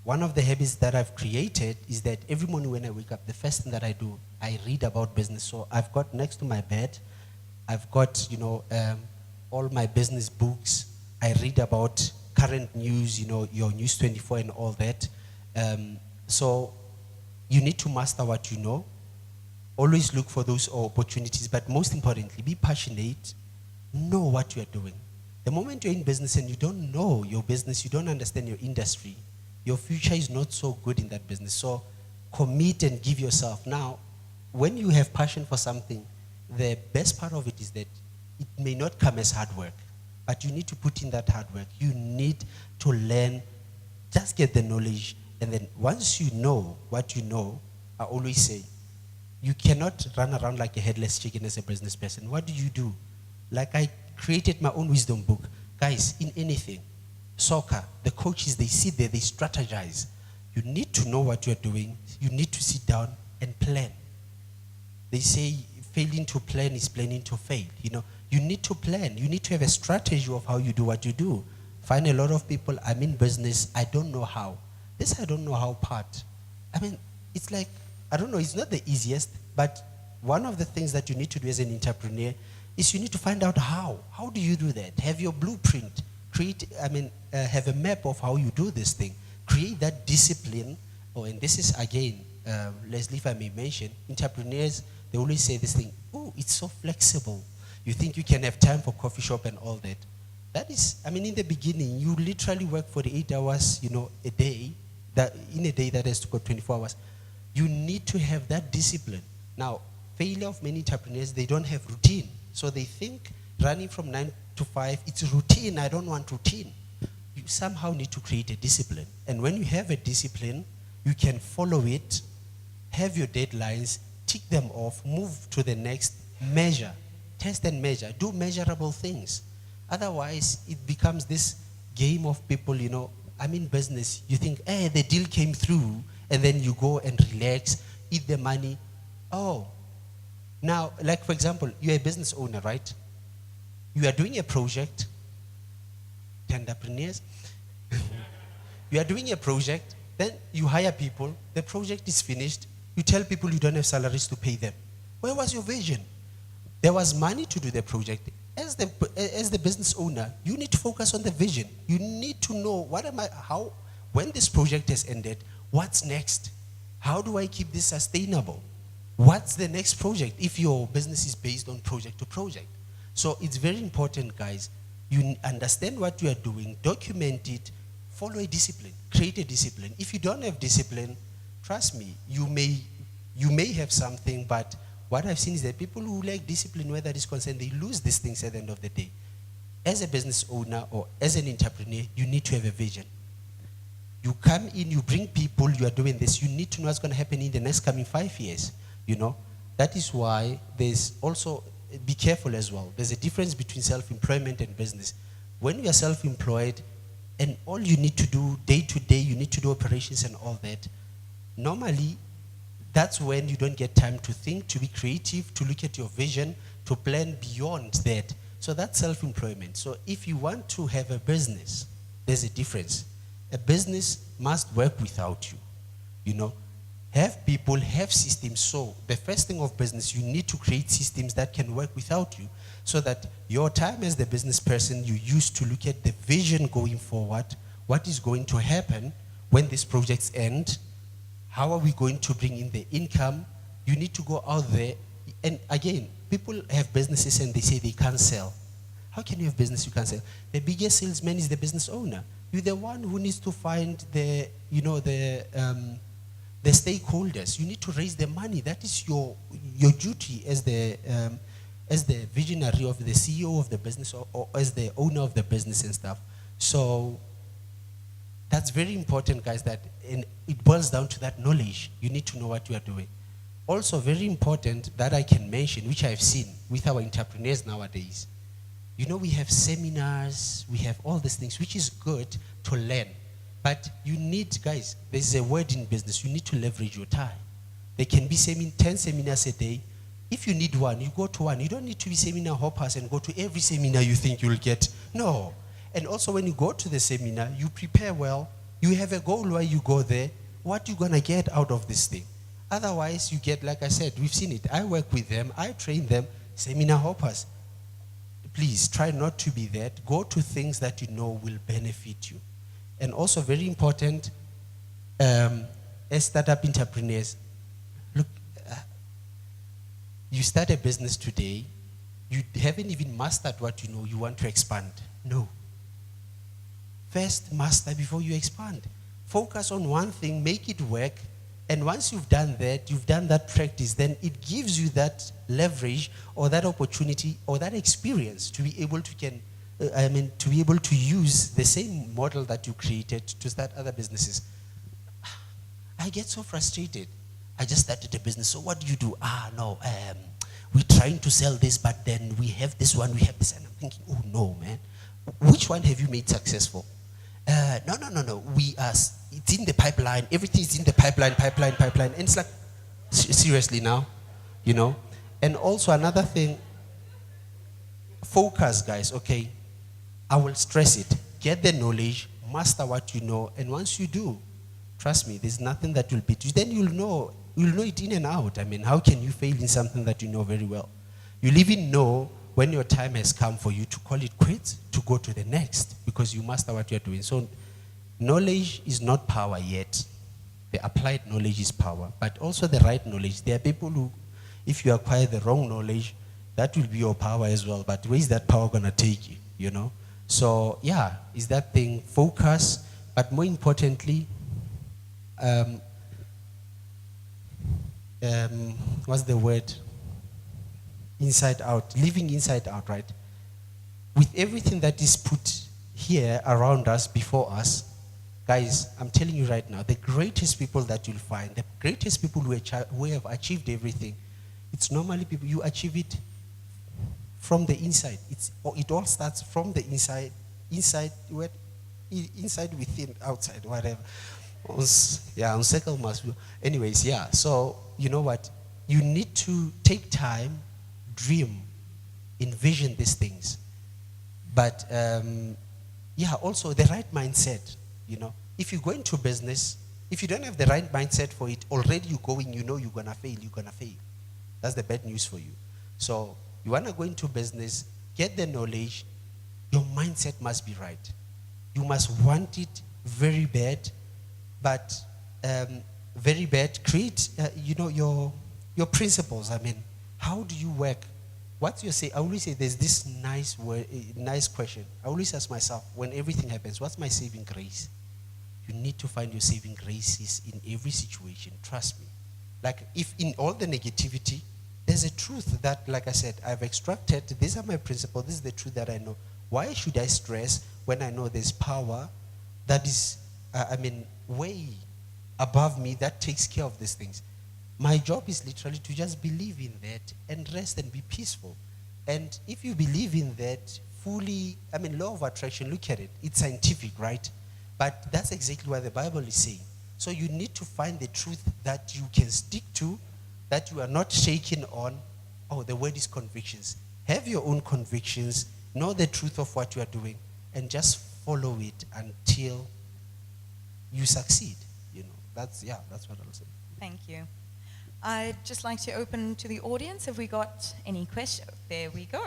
one of the habits that I've created is that every morning when I wake up, the first thing that I do, I read about business. So I've got next to my bed, I've got, you know, all my business books. I read about current news, you know, your News 24 and all that. So you need to master what you know. Always look for those opportunities, but most importantly, be passionate. Know what you are doing. The moment you're in business and you don't know your business, you don't understand your industry, your future is not so good in that business. So commit and give yourself. Now, when you have passion for something, the best part of it is that it may not come as hard work, but you need to put in that hard work. You need to learn, just get the knowledge, and then once you know what you know, I always say, you cannot run around like a headless chicken as a business person. What do? Like I created my own wisdom book. Guys, in anything, soccer, the coaches, they sit there, they strategize. You need to know what you're doing. You need to sit down and plan. They say failing to plan is planning to fail. You know, you need to plan. You need to have a strategy of how you do what you do. Find a lot of people, I'm in business, I don't know how. This I don't know how part. I mean, it's like, I don't know, it's not the easiest, but one of the things that you need to do as an entrepreneur is you need to find out how. How do you do that? Have your blueprint. Have a map of how you do this thing. Create that discipline. Oh, and this is, again, Leslie, if I may mention, entrepreneurs, they always say this thing, oh, it's so flexible. You think you can have time for coffee shop and all that. That is, I mean, in the beginning, you literally work 48 hours, you know, a day, in a day that has to go 24 hours. You need to have that discipline. Now, failure of many entrepreneurs, they don't have routine. So they think running from 9 to 5, it's routine, I don't want routine. You somehow need to create a discipline. And when you have a discipline, you can follow it, have your deadlines, tick them off, move to the next, measure, test and measure, do measurable things. Otherwise, it becomes this game of people, you know, I'm in business, you think, hey, the deal came through, and then you go and relax, eat the money. Oh, now, like for example, you're a business owner, right? You are doing a project, entrepreneurs. You are doing a project, then you hire people, the project is finished, you tell people you don't have salaries to pay them. Where was your vision? There was money to do the project. As the business owner, you need to focus on the vision. You need to know when this project has ended, what's next? How do I keep this sustainable? What's the next project if your business is based on project to project? So it's very important, guys. You understand what you are doing, document it, follow a discipline, create a discipline. If you don't have discipline, trust me, you may have something, but what I've seen is that people who lack discipline, where that is concerned, they lose these things at the end of the day. As a business owner or as an entrepreneur, you need to have a vision. You come in, you bring people, you are doing this, you need to know what's going to happen in the next coming 5 years. You know, that is why there's also, be careful as well. There's a difference between self-employment and business. When you are self-employed and all you need to do day to day, you need to do operations and all that, normally that's when you don't get time to think, to be creative, to look at your vision, to plan beyond that. So that's self-employment. So if you want to have a business, there's a difference. A business must work without you, you know. Have people, have systems. So the first thing of business, you need to create systems that can work without you so that your time as the business person, you use to look at the vision going forward, what is going to happen when these projects end, how are we going to bring in the income. You need to go out there. And again, people have businesses and they say they can't sell. How can you have business you can't sell? The biggest salesman is the business owner. You're the one who needs to find the stakeholders. You need to raise the money. That is your duty as the visionary of the CEO of the business, or as the owner of the business and stuff. So that's very important, guys, and it boils down to that knowledge. You need to know what you are doing. Also very important that I can mention, which I've seen with our entrepreneurs nowadays. We have seminars, we have all these things, which is good to learn. But you need, guys, there's a word in business, you need to leverage your time. There can be 10 seminars a day. If you need one, you go to one. You don't need to be seminar hoppers and go to every seminar you think you'll get. No. And also when you go to the seminar, you prepare well. You have a goal while you go there. What you going to get out of this thing? Otherwise, you get, like I said, we've seen it. I work with them. I train them. Seminar hoppers. Please, try not to be that. Go to things that you know will benefit you. And also very important, as startup entrepreneurs, look, you start a business today, you haven't even mastered what you know, you want to expand. No. First, master before you expand. Focus on one thing, make it work, and once you've done that practice, then it gives you that leverage or that opportunity or that experience to be able to use the same model that you created to start other businesses. I get so frustrated. I just started a business. So what do you do? We're trying to sell this, but then we have this one, we have this. And I'm thinking, oh no, man. Which one have you made successful? No. It's in the pipeline. Everything is in the pipeline. And it's like, seriously now, And also another thing, focus, guys, okay? I will stress it. Get the knowledge, master what you know, and once you do, trust me, there's nothing that will beat you. Then you'll know it in and out. I mean, how can you fail in something that you know very well? You'll even know when your time has come for you to call it quits, to go to the next, because you master what you're doing. So knowledge is not power yet. The applied knowledge is power, but also the right knowledge. There are people who, if you acquire the wrong knowledge, that will be your power as well. But where is that power going to take you, So, yeah, is that thing, focus, but more importantly, what's the word? Inside out, living inside out, right? With everything that is put here around us, before us, guys, I'm telling you right now, the greatest people that you'll find, the greatest people who have achieved everything, it's normally people, you achieve it from the inside. It all starts from the inside, within, outside, whatever. On circle must be. Anyways, yeah. So, you know what? You need to take time, dream, envision these things. But, also the right mindset, If you go into business, if you don't have the right mindset for it, already you're going, you're going to fail. That's the bad news for you. So, you want to go into business, get the knowledge, your mindset must be right. You must want it very bad, but very bad. Create, your principles. I mean, how do you work? What's your say? I always say there's this nice question. I always ask myself, when everything happens, what's my saving grace? You need to find your saving graces in every situation. Trust me. Like, if in all the negativity, there's a truth that, like I said, I've extracted. These are my principles. This is the truth that I know. Why should I stress when I know there's power that is, way above me that takes care of these things? My job is literally to just believe in that and rest and be peaceful. And if you believe in that fully, law of attraction, look at it. It's scientific, right? But that's exactly what the Bible is saying. So you need to find the truth that you can stick to, that you are not shaken on. Oh, the word is convictions. Have your own convictions, know the truth of what you are doing, and just follow it until you succeed. That's what I'll say. Thank you. I'd just like to open to the audience. Have we got any questions? There we go.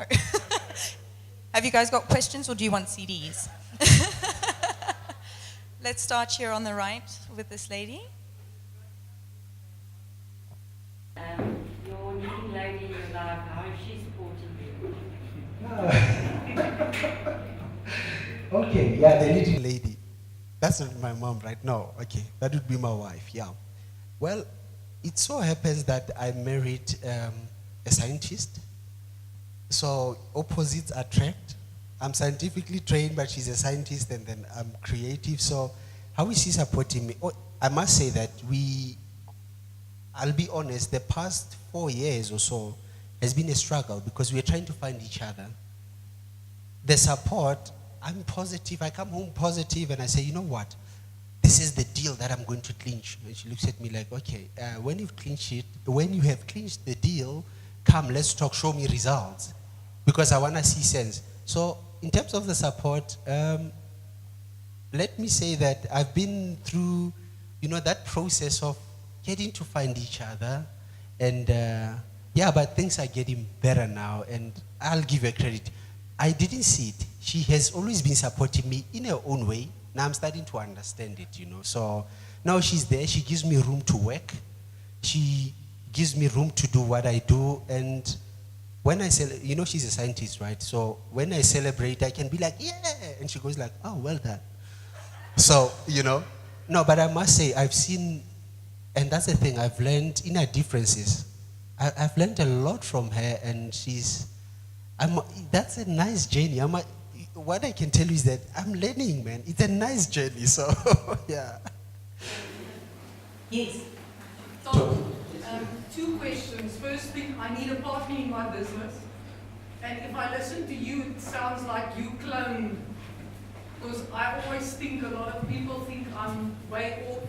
Have you guys got questions, or do you want CDs? Let's start here on the right with this lady. Your leading lady in your life, how is she supporting you? Okay, yeah, the leading lady. That's not my mom right now. Okay, that would be my wife, yeah. Well, it so happens that I married a scientist. So opposites attract. I'm scientifically trained, but she's a scientist, and then I'm creative. So how is she supporting me? Oh, I must say that I'll be honest, the past 4 years or so has been a struggle because we're trying to find each other. The support, I'm positive. I come home positive and I say, you know what? This is the deal that I'm going to clinch. And she looks at me like, okay, when you have clinched the deal, come, let's talk, show me results. Because I want to see sense. So in terms of the support, let me say that I've been through, that process of getting to find each other. And but things are getting better now. And I'll give her credit. I didn't see it. She has always been supporting me in her own way. Now I'm starting to understand it, So now she's there. She gives me room to work. She gives me room to do what I do. And when I she's a scientist, right? So when I celebrate, I can be like, yeah. And she goes like, oh, well done. So, No, but I must say, I've seen, and that's the thing, I've learned in her differences. I've learned a lot from her, and that's a nice journey. What I can tell you is that I'm learning, man. It's a nice journey, so yeah. Yes. So, 2 questions. First thing, I need a partner in my business. And if I listen to you, it sounds like you clone. Because I always think a lot of people think I'm way off.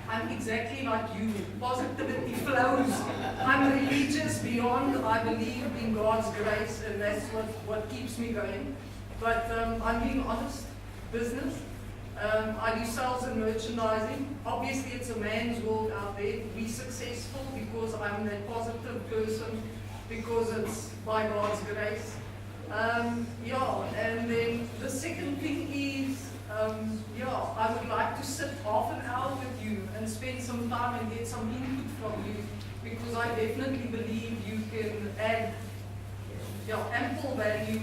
I'm exactly like you. Positivity flows. I'm religious beyond. I believe in God's grace, and that's what keeps me going. But I'm being honest. Business. I do sales and merchandising. Obviously, it's a man's world out there to be successful because I'm a positive person, because it's by God's grace. And then the second thing is, I would like to sit half an hour with you and spend some time and get some input from you, because I definitely believe you can add ample value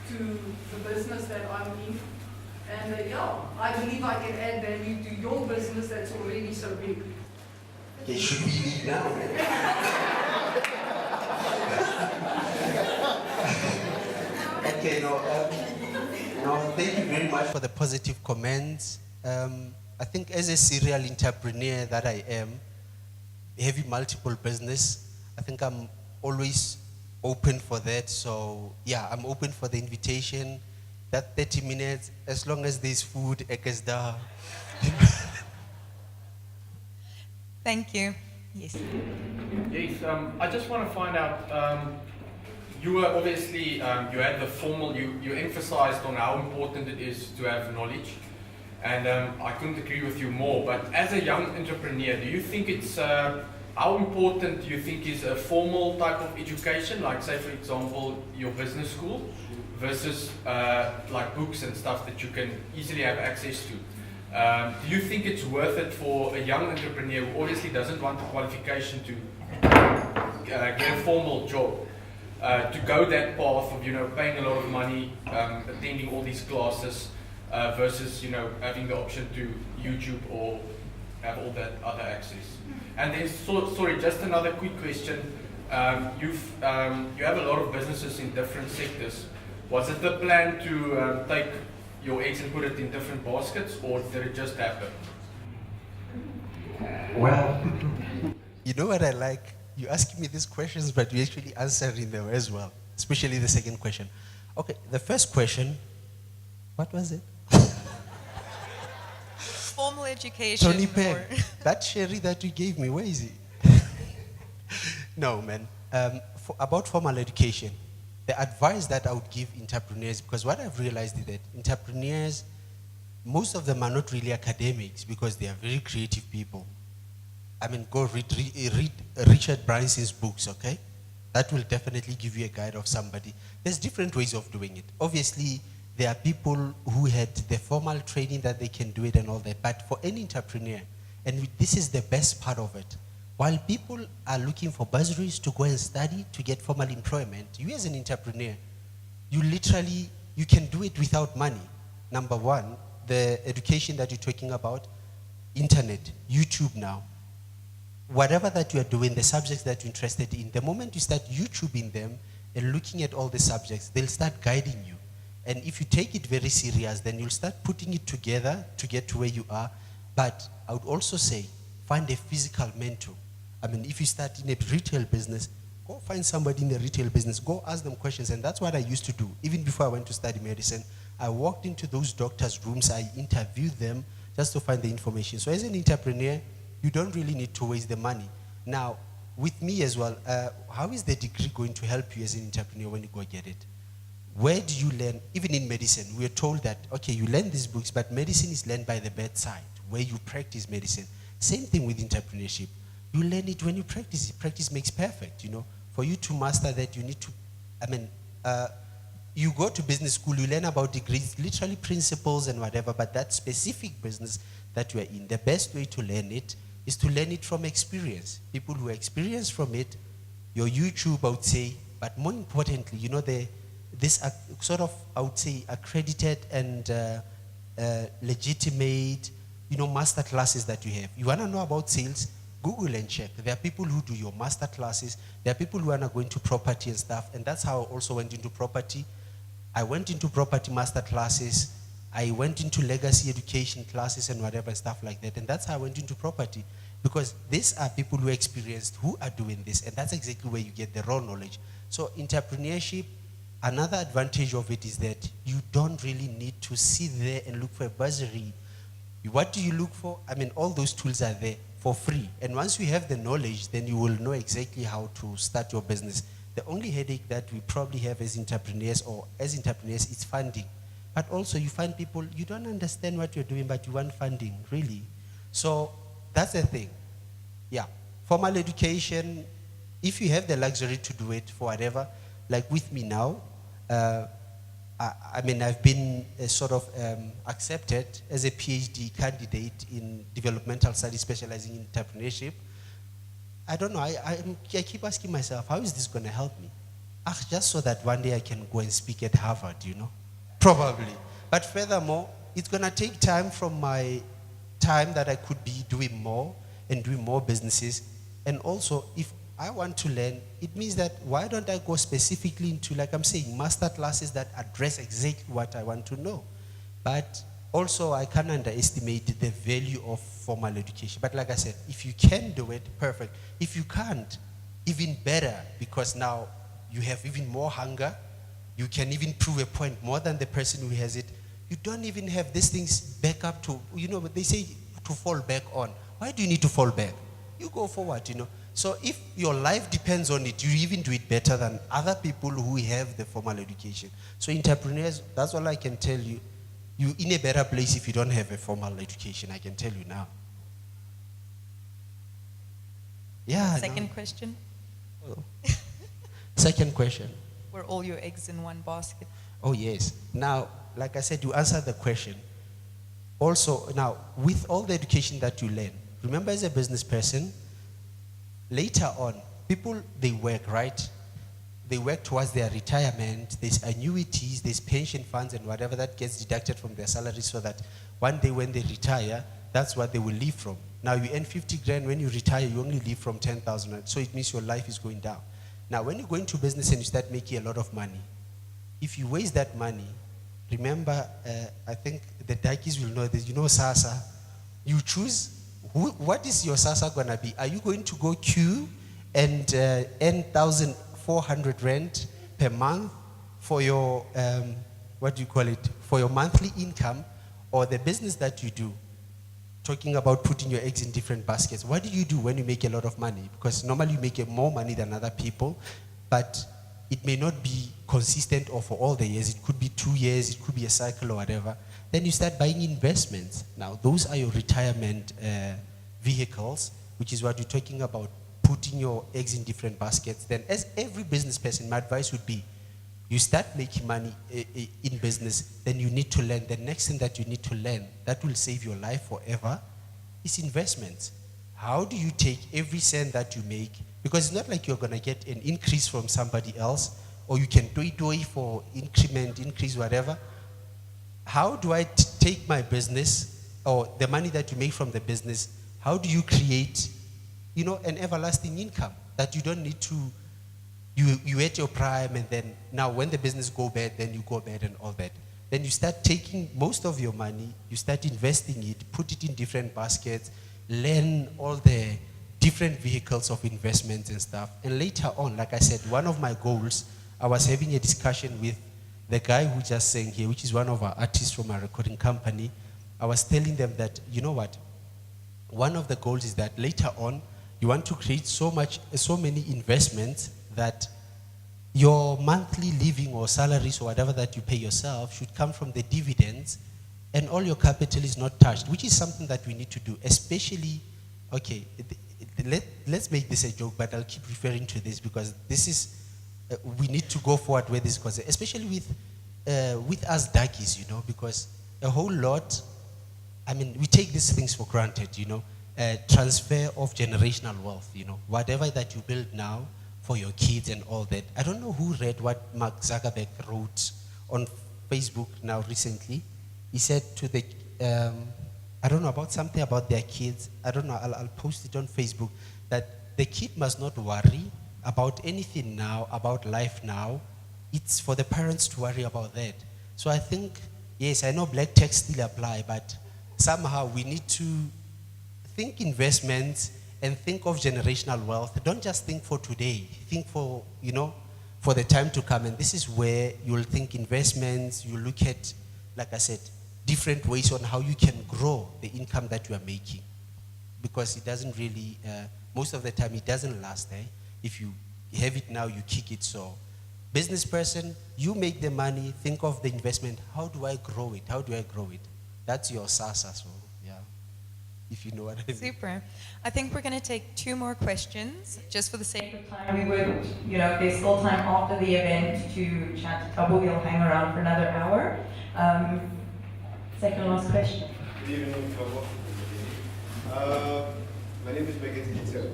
to the business that I'm in. And I believe I can add value to your business that's already so big. Okay, should we leave now? Okay, no, thank you very much for the positive comments. I think as a serial entrepreneur that I am, having multiple business, I think I'm always open for that. So yeah, I'm open for the invitation. That 30 minutes, as long as there's food, ekesda. Thank you. Yes. Yes, I just want to find out, you were obviously, you had the formal, you emphasized on how important it is to have knowledge. And I couldn't agree with you more, but as a young entrepreneur, do you think it's, how important do you think is a formal type of education, like say for example, your business school, versus like books and stuff that you can easily have access to? Do you think it's worth it for a young entrepreneur who obviously doesn't want the qualification to get a formal job, to go that path of paying a lot of money, attending all these classes, versus having the option to YouTube or have all that other access? And then sorry, just another quick question. You have a lot of businesses in different sectors. Was it the plan to take your eggs and put it in different baskets, or did it just happen? Well, you know what I like? You asking me these questions, but you actually answering them as well, especially the second question. Okay, the first question, what was it? Formal education. Tony Penn, that sherry that you gave me, where is it? No, man. About formal education, the advice that I would give entrepreneurs, because what I've realized is that entrepreneurs, most of them are not really academics because they are very creative people. I mean, go read Richard Branson's books, okay? That will definitely give you a guide of somebody. There's different ways of doing it. Obviously, There are people who had the formal training that they can do it and all that. But for any entrepreneur, and this is the best part of it, while people are looking for bursaries to go and study to get formal employment, you as an entrepreneur, you can do it without money. Number one, the education that you're talking about, internet, YouTube now, whatever that you are doing, the subjects that you're interested in, the moment you start YouTubing them and looking at all the subjects, they'll start guiding you. And if you take it very serious, then you'll start putting it together to get to where you are. But I would also say, find a physical mentor. I mean, if you start in a retail business, go find somebody in the retail business, go ask them questions. And that's what I used to do. Even before I went to study medicine, I walked into those doctors' rooms, I interviewed them just to find the information. So as an entrepreneur, you don't really need to waste the money. Now, with me as well, how is the degree going to help you as an entrepreneur when you go get it? Where do you learn? Even in medicine, we are told that, okay, you learn these books, but medicine is learned by the bedside, where you practice medicine. Same thing with entrepreneurship. You learn it when you practice it. Practice makes perfect, you know. For you to master that, you need to, you go to business school, you learn about degrees, literally principles and whatever, but that specific business that you are in, the best way to learn it is to learn it from experience. People who experience from it, your YouTube, I would say, but more importantly, you know, this sort of, I would say, accredited and legitimate, you know, master classes that you have. You want to know about sales? Google and check. There are people who do your master classes. There are people who are not going to property and stuff. And that's how I also went into property. I went into property master classes. I went into legacy education classes and whatever stuff like that. And that's how I went into property. Because these are people who experienced, who are doing this. And that's exactly where you get the raw knowledge. So entrepreneurship, another advantage of it is that you don't really need to sit there and look for a bursary. What do you look for? I mean, all those tools are there for free. And once you have the knowledge, then you will know exactly how to start your business. The only headache that we probably have as entrepreneurs is funding. But also you find people, you don't understand what you're doing, but you want funding, really. So that's the thing. Yeah. Formal education, if you have the luxury to do it for whatever, like with me now, I've been sort of accepted as a PhD candidate in developmental studies specializing in entrepreneurship. I don't know, I keep asking myself, how is this going to help me? Just so that one day I can go and speak at Harvard, you know? Probably. But furthermore, it's going to take time from my time that I could be doing more and doing more businesses. And also, if I want to learn, it means that why don't I go specifically into, like I'm saying, master classes that address exactly what I want to know. But also I can't underestimate the value of formal education. But like I said, if you can do it, perfect. If you can't, even better, because now you have even more hunger. You can even prove a point more than the person who has it. You don't even have these things back up to, you know, they say to fall back on. Why do you need to fall back? You go forward, you know. So if your life depends on it, you even do it better than other people who have the formal education. So entrepreneurs, that's all I can tell you. You're in a better place if you don't have a formal education, I can tell you now. Yeah. Second question. Oh. Second question. Were all your eggs in one basket? Oh, yes. Now, like I said, you answered the question. Also, now, with all the education that you learn, remember as a business person, later on, people, they work, right? They work towards their retirement. There's annuities, there's pension funds and whatever that gets deducted from their salary so that one day when they retire, that's what they will live from. Now you earn 50 grand, when you retire, you only live from 10,000. So it means your life is going down. Now when you go into business and you start making a lot of money, if you waste that money, remember, I think the Daikis will know this, you know SASA, you choose, what is your SASA going to be? Are you going to go queue and earn 1,400 rand per month for your, for your monthly income, or the business that you do? Talking about putting your eggs in different baskets. What do you do when you make a lot of money? Because normally you make more money than other people, but it may not be consistent or for all the years. It could be 2 years, it could be a cycle or whatever. Then you start buying investments. Now, those are your retirement vehicles, which is what you're talking about, putting your eggs in different baskets. Then as every business person, my advice would be, You start making money in business, then you need to learn. The next thing that you need to learn that will save your life forever is investment. How do you take every cent that you make? Because it's not like you're going to get an increase from somebody else, or you can do it for increase, whatever. How do I take my business, or the money that you make from the business, how do you create, an everlasting income that you don't need to, you at your prime, and then now when the business go bad, then you go bad and all that. Then you start taking most of your money, you start investing it, put it in different baskets, learn all the different vehicles of investment and stuff. And later on, like I said, one of my goals, I was having a discussion with the guy who just sang here, which is one of our artists from our recording company. I was telling them that, you know what, one of the goals is that later on, you want to create so many investments that your monthly living or salaries or whatever that you pay yourself should come from the dividends, and all your capital is not touched, which is something that we need to do, especially, okay, let's make this a joke, but I'll keep referring to this because this is, we need to go forward with this, because especially with us darkies, because a whole lot, we take these things for granted, transfer of generational wealth, whatever that you build now for your kids and all that. I don't know who read what Mark Zuckerberg wrote on Facebook now recently. He said to the, I don't know, about something about their kids. I don't know, I'll post it on Facebook, that the kid must not worry about anything now, about life now. It's for the parents to worry about that. So I think, yes, I know black tax still apply, but somehow we need to think investments and think of generational wealth. Don't just think for today. Think for, for the time to come. And this is where you'll think investments, you look at, like I said, different ways on how you can grow the income that you are making. Because it doesn't really, most of the time it doesn't last. If you have it now, you kick it. So business person, you make the money, think of the investment. How do I grow it? How do I grow it? That's your SASA. So if you know what I mean. Super. I think we're going to take 2 more questions, just for the sake of time. We would, if there's still time after the event to chat to Thabo, we'll hang around for another hour. Second last question. Good evening, Thabo. My name is Pitse.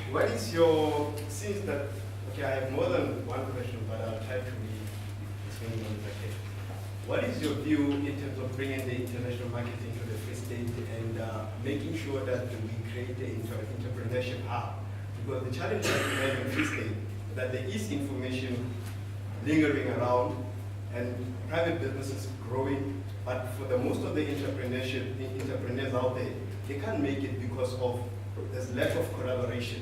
What is your, since that, okay, I have more than one question, but I'll try to be as many as I can. What is your view in terms of bringing the international market into the Free State and making sure that we create the entrepreneurship hub? Because the challenge that we have in Free State is that there is information lingering around and private businesses growing, but for the most of the entrepreneurs out there, they can't make it because of there's lack of collaboration,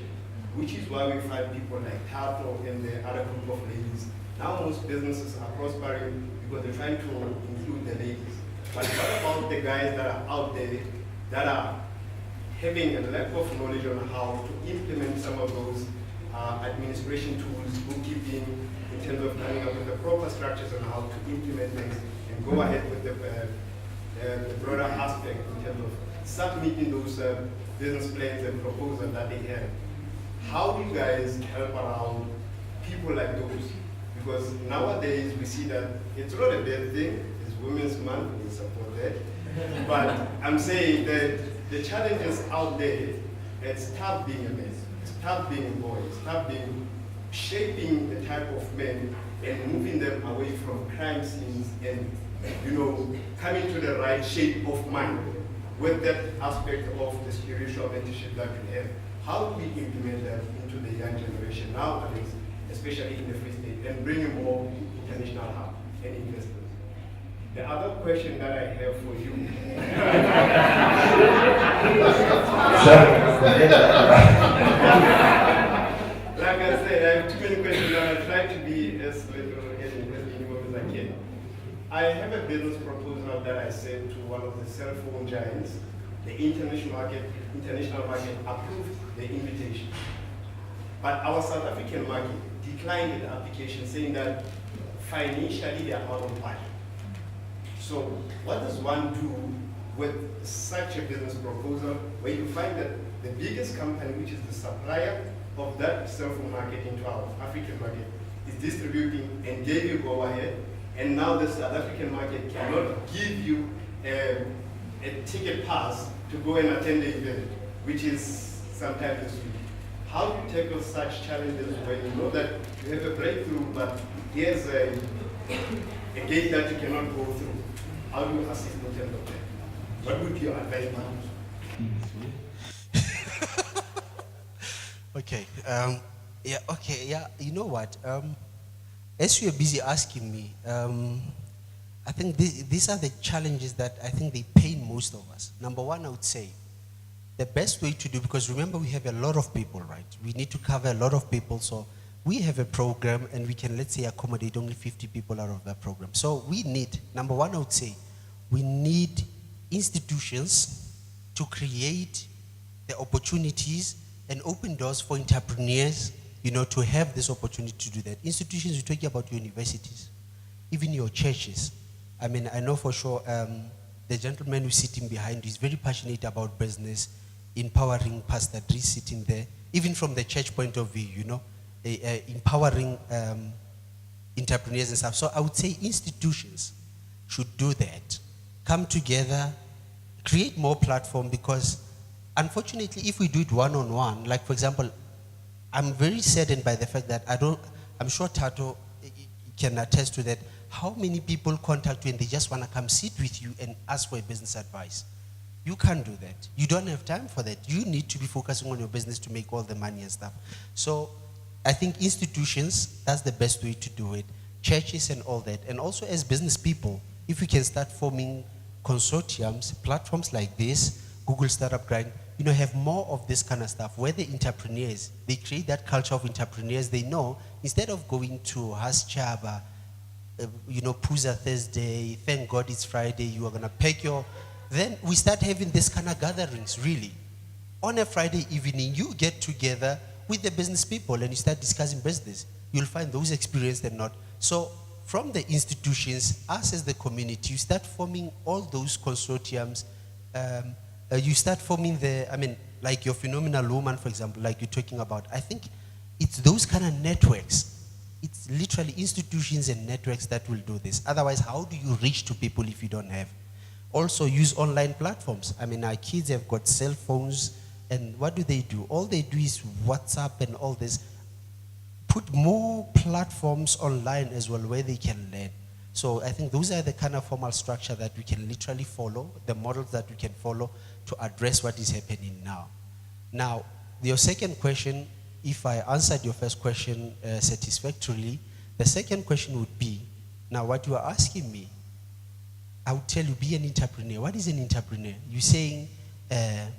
which is why we find people like Thabo and the other group of ladies. Now most businesses are prospering because they're trying to include the ladies. But what about the guys that are out there that are having a lack of knowledge on how to implement some of those administration tools, bookkeeping, in terms of coming up with the proper structures on how to implement things and go ahead with the broader aspect in terms of submitting those business plans and proposals that they have. How do you guys help around people like those? Because nowadays we see that it's not a bad thing, it's Women's Month, we support that. But I'm saying that the challenges out there, it's tough being a man, it's tough being a boy, it's tough being shaping the type of men and moving them away from crime scenes and coming to the right shape of mind with that aspect of the spiritual mentorship that we have. How do we implement that into the young generation nowadays, especially in the Free State, and bring more international hub and investors? The other question that I have for you. Like I said, I have too many questions and I'll try to be as little and as minimum as I can. I have a business proposal that I sent to one of the cell phone giants. The international market approved the invitation. But our South African market declined the application, saying that financially they are out of budget. So what does one do with such a business proposal where you find that the biggest company, which is the supplier of that cell phone market into our African market, is distributing and gave you go ahead, and now the South African market cannot give you a ticket pass to go and attend the event, which is sometimes it's free. How do you tackle such challenges when you know that you have a breakthrough, but here's a gate that you cannot go through? How do you assist in terms of that? What would your advice be? Okay. You know what? As you are busy asking me, I think these are the challenges that I think they pain most of us. Number one, I would say, the best way to do, because remember we have a lot of people, right? We need to cover a lot of people, so we have a program and we can, let's say, accommodate only 50 people out of that program. So we need, number one, I would say, we need institutions to create the opportunities and open doors for entrepreneurs, to have this opportunity to do that. Institutions, we're talking about universities, even your churches. I mean, I know for sure the gentleman who's sitting behind is very passionate about business, empowering Pastor Dries sitting there, even from the church point of view, empowering entrepreneurs and stuff. So I would say institutions should do that. Come together, create more platform, because unfortunately, if we do it one-on-one, like for example, I'm very saddened by the fact that I'm sure Tato can attest to that, how many people contact you and they just want to come sit with you and ask for a business advice. You can't do that. You don't have time for that. You need to be focusing on your business to make all the money and stuff. So I think institutions, that's the best way to do it. Churches and all that. And also as business people, if we can start forming consortiums, platforms like this, Google Startup Grind, have more of this kind of stuff where the entrepreneurs, they create that culture of entrepreneurs. They know instead of going to Haschaba, Puza Thursday, thank God it's Friday, you are going to pack your... Then we start having this kind of gatherings, really. On a Friday evening, you get together with the business people and you start discussing business. You'll find those experienced and not. So from the institutions, us as the community, you start forming all those consortiums. You start forming like your phenomenal woman, for example, like you're talking about. I think it's those kind of networks. It's literally institutions and networks that will do this. Otherwise, how do you reach to people if you don't have? Also use online platforms. I mean, our kids have got cell phones, and what do? All they do is WhatsApp and all this. Put more platforms online as well where they can learn. So I think those are the kind of formal structure that we can literally follow, the models that we can follow to address what is happening now. Now, your second question, if I answered your first question satisfactorily, the second question would be, now what you are asking me, I would tell you, be an entrepreneur. What is an entrepreneur? You're saying, I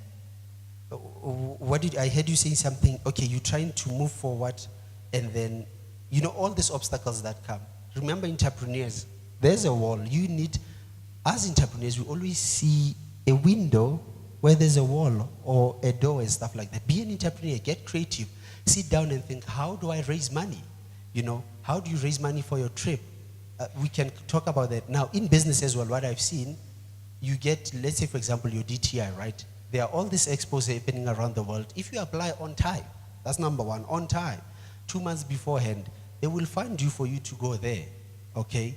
heard you saying something, okay, you're trying to move forward and then, all these obstacles that come. Remember, entrepreneurs, there's a wall. As entrepreneurs, we always see a window where there's a wall or a door and stuff like that. Be an entrepreneur, get creative. Sit down and think, how do I raise money? How do you raise money for your trip? We can talk about that. Now, in business as well, what I've seen, you get, let's say, for example, your DTI, right? There are all these expos happening around the world. If you apply on time, that's number one, on time, 2 months beforehand, they will find you for you to go there, okay?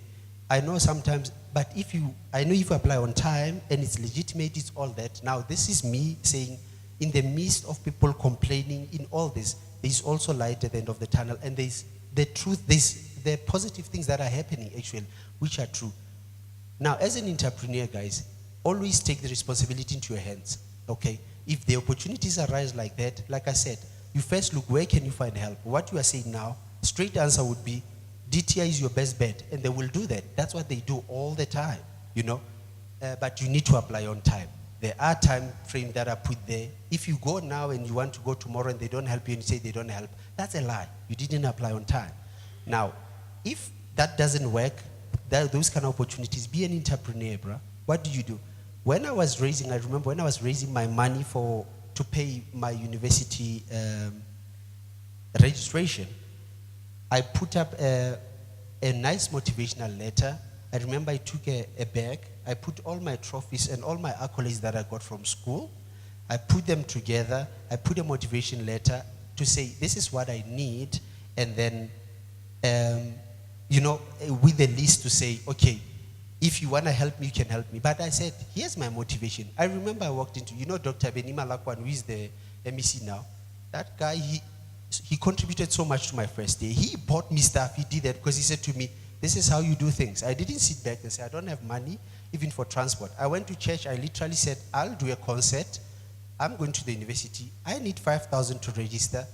I know sometimes, but if you apply on time and it's legitimate, it's all that. Now, this is me saying, in the midst of people complaining in all this, there's also light at the end of the tunnel, and there's the truth, there are positive things that are happening actually, which are true. Now, as an entrepreneur, guys, always take the responsibility into your hands, okay? If the opportunities arise like that, like I said, you first look, where can you find help? What you are saying now, straight answer would be, DTI is your best bet, and they will do that. That's what they do all the time, but you need to apply on time. There are time frames that are put there. If you go now and you want to go tomorrow and they don't help you and you say they don't help, that's a lie. You didn't apply on time. Now, if that doesn't work, those kind of opportunities, be an entrepreneur, bro. What do? I remember when I was raising my money to pay my university registration, I put up a nice motivational letter. I remember I took a bag. I put all my trophies and all my accolades that I got from school. I put them together. I put a motivation letter to say, this is what I need. And then you know, with a list to say, okay, if you want to help me, you can help me. But I said, here's my motivation. I remember I walked into, you know, Dr. Benima Lakwan, who is the MEC now. That guy, he contributed so much to my first day. He bought me stuff. He did that because he said to me, this is how you do things. I didn't sit back and say, I don't have money, even for transport. I went to church. I literally said, I'll do a concert. I'm going to the university. I need 5,000 to register.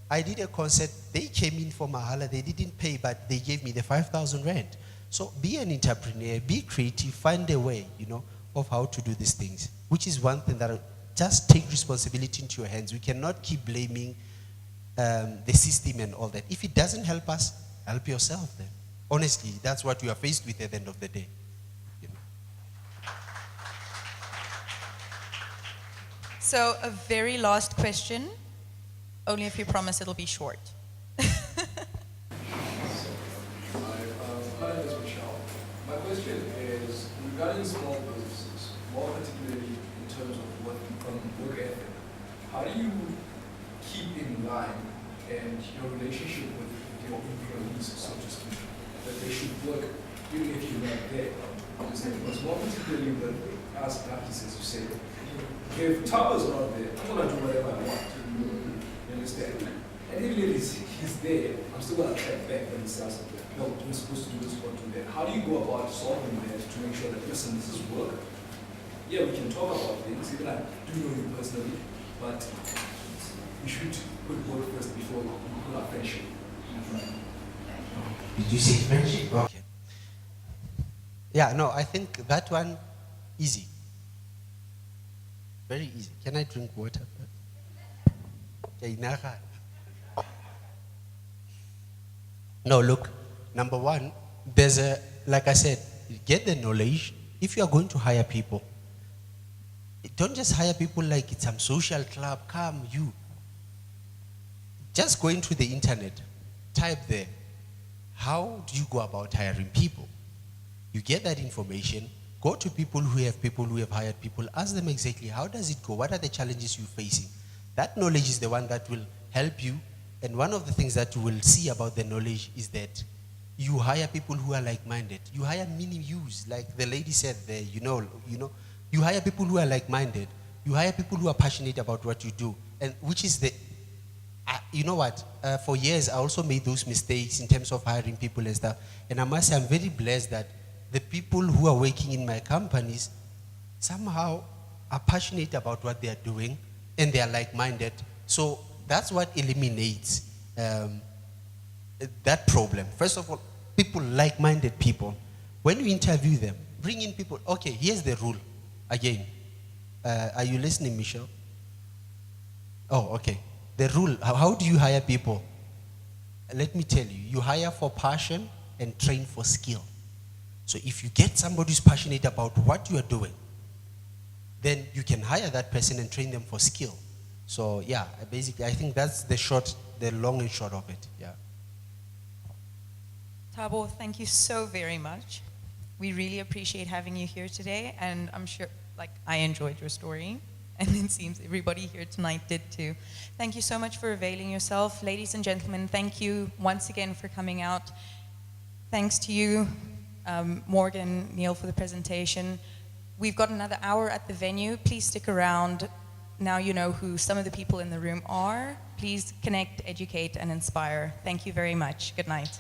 I did a concert. They came in for Mahala. They didn't pay, but they gave me the 5,000 rand. So be an entrepreneur, be creative, find a way, you know, of how to do these things, which is one thing that just take responsibility into your hands. We cannot keep blaming the system and all that. If it doesn't help us, help yourself then. Honestly, that's what you are faced with at the end of the day. You know. So a very last question, only if you promise it'll be short. My name is Michelle. My question is regarding small businesses, more particularly in terms of work ethic. How do you keep in line and your relationship with your employees, so to speak, that they should work even if you're not there? Because more particularly with us practices, you say, if Thabo's not there, I'm going to do whatever I want. You understand? And even if he's there, I'm still going to track back when he says something. No, you're supposed to do this or do that. How do you go about solving that to make sure that, listen, this is work? Yeah, we can talk about things, even I do know you personally, but we should put work first before we put our friendship. Did you say friendship? Okay. Yeah, no, I think that one, easy. Very easy. Can I drink water? Okay, no, look, number one, there's a, like I said, get the knowledge. If you are going to hire people, don't just hire people like it's some social club, come you. Just go into the internet, type there, how do you go about hiring people? You get that information, go to people who have hired people, ask them exactly how does it go, what are the challenges you're facing. That knowledge is the one that will help you. And one of the things that you will see about the knowledge is that you hire people who are like-minded. You hire mini yous, like the lady said there, you know, you hire people who are like-minded. You hire people who are passionate about what you do. And which is the, you know what, for years I also made those mistakes in terms of hiring people and stuff. And I must say I'm very blessed that the people who are working in my companies somehow are passionate about what they are doing and they are like-minded. So that's what eliminates that problem. First of all, people, like-minded people. When you interview them, bring in people. Okay, here's the rule. Again, are you listening, Michelle? Oh, okay. The rule, how do you hire people? Let me tell you, you hire for passion and train for skill. So if you get somebody who's passionate about what you are doing, then you can hire that person and train them for skill. So yeah, basically, I think that's the long and short of it, yeah. Thabo, thank you so very much. We really appreciate having you here today, and I'm sure, I enjoyed your story, and it seems everybody here tonight did too. Thank you so much for availing yourself. Ladies and gentlemen, thank you once again for coming out. Thanks to you, Morgan, Neil, for the presentation. We've got another hour at the venue. Please stick around. Now you know who some of the people in the room are. Please connect, educate, and inspire. Thank you very much. Good night.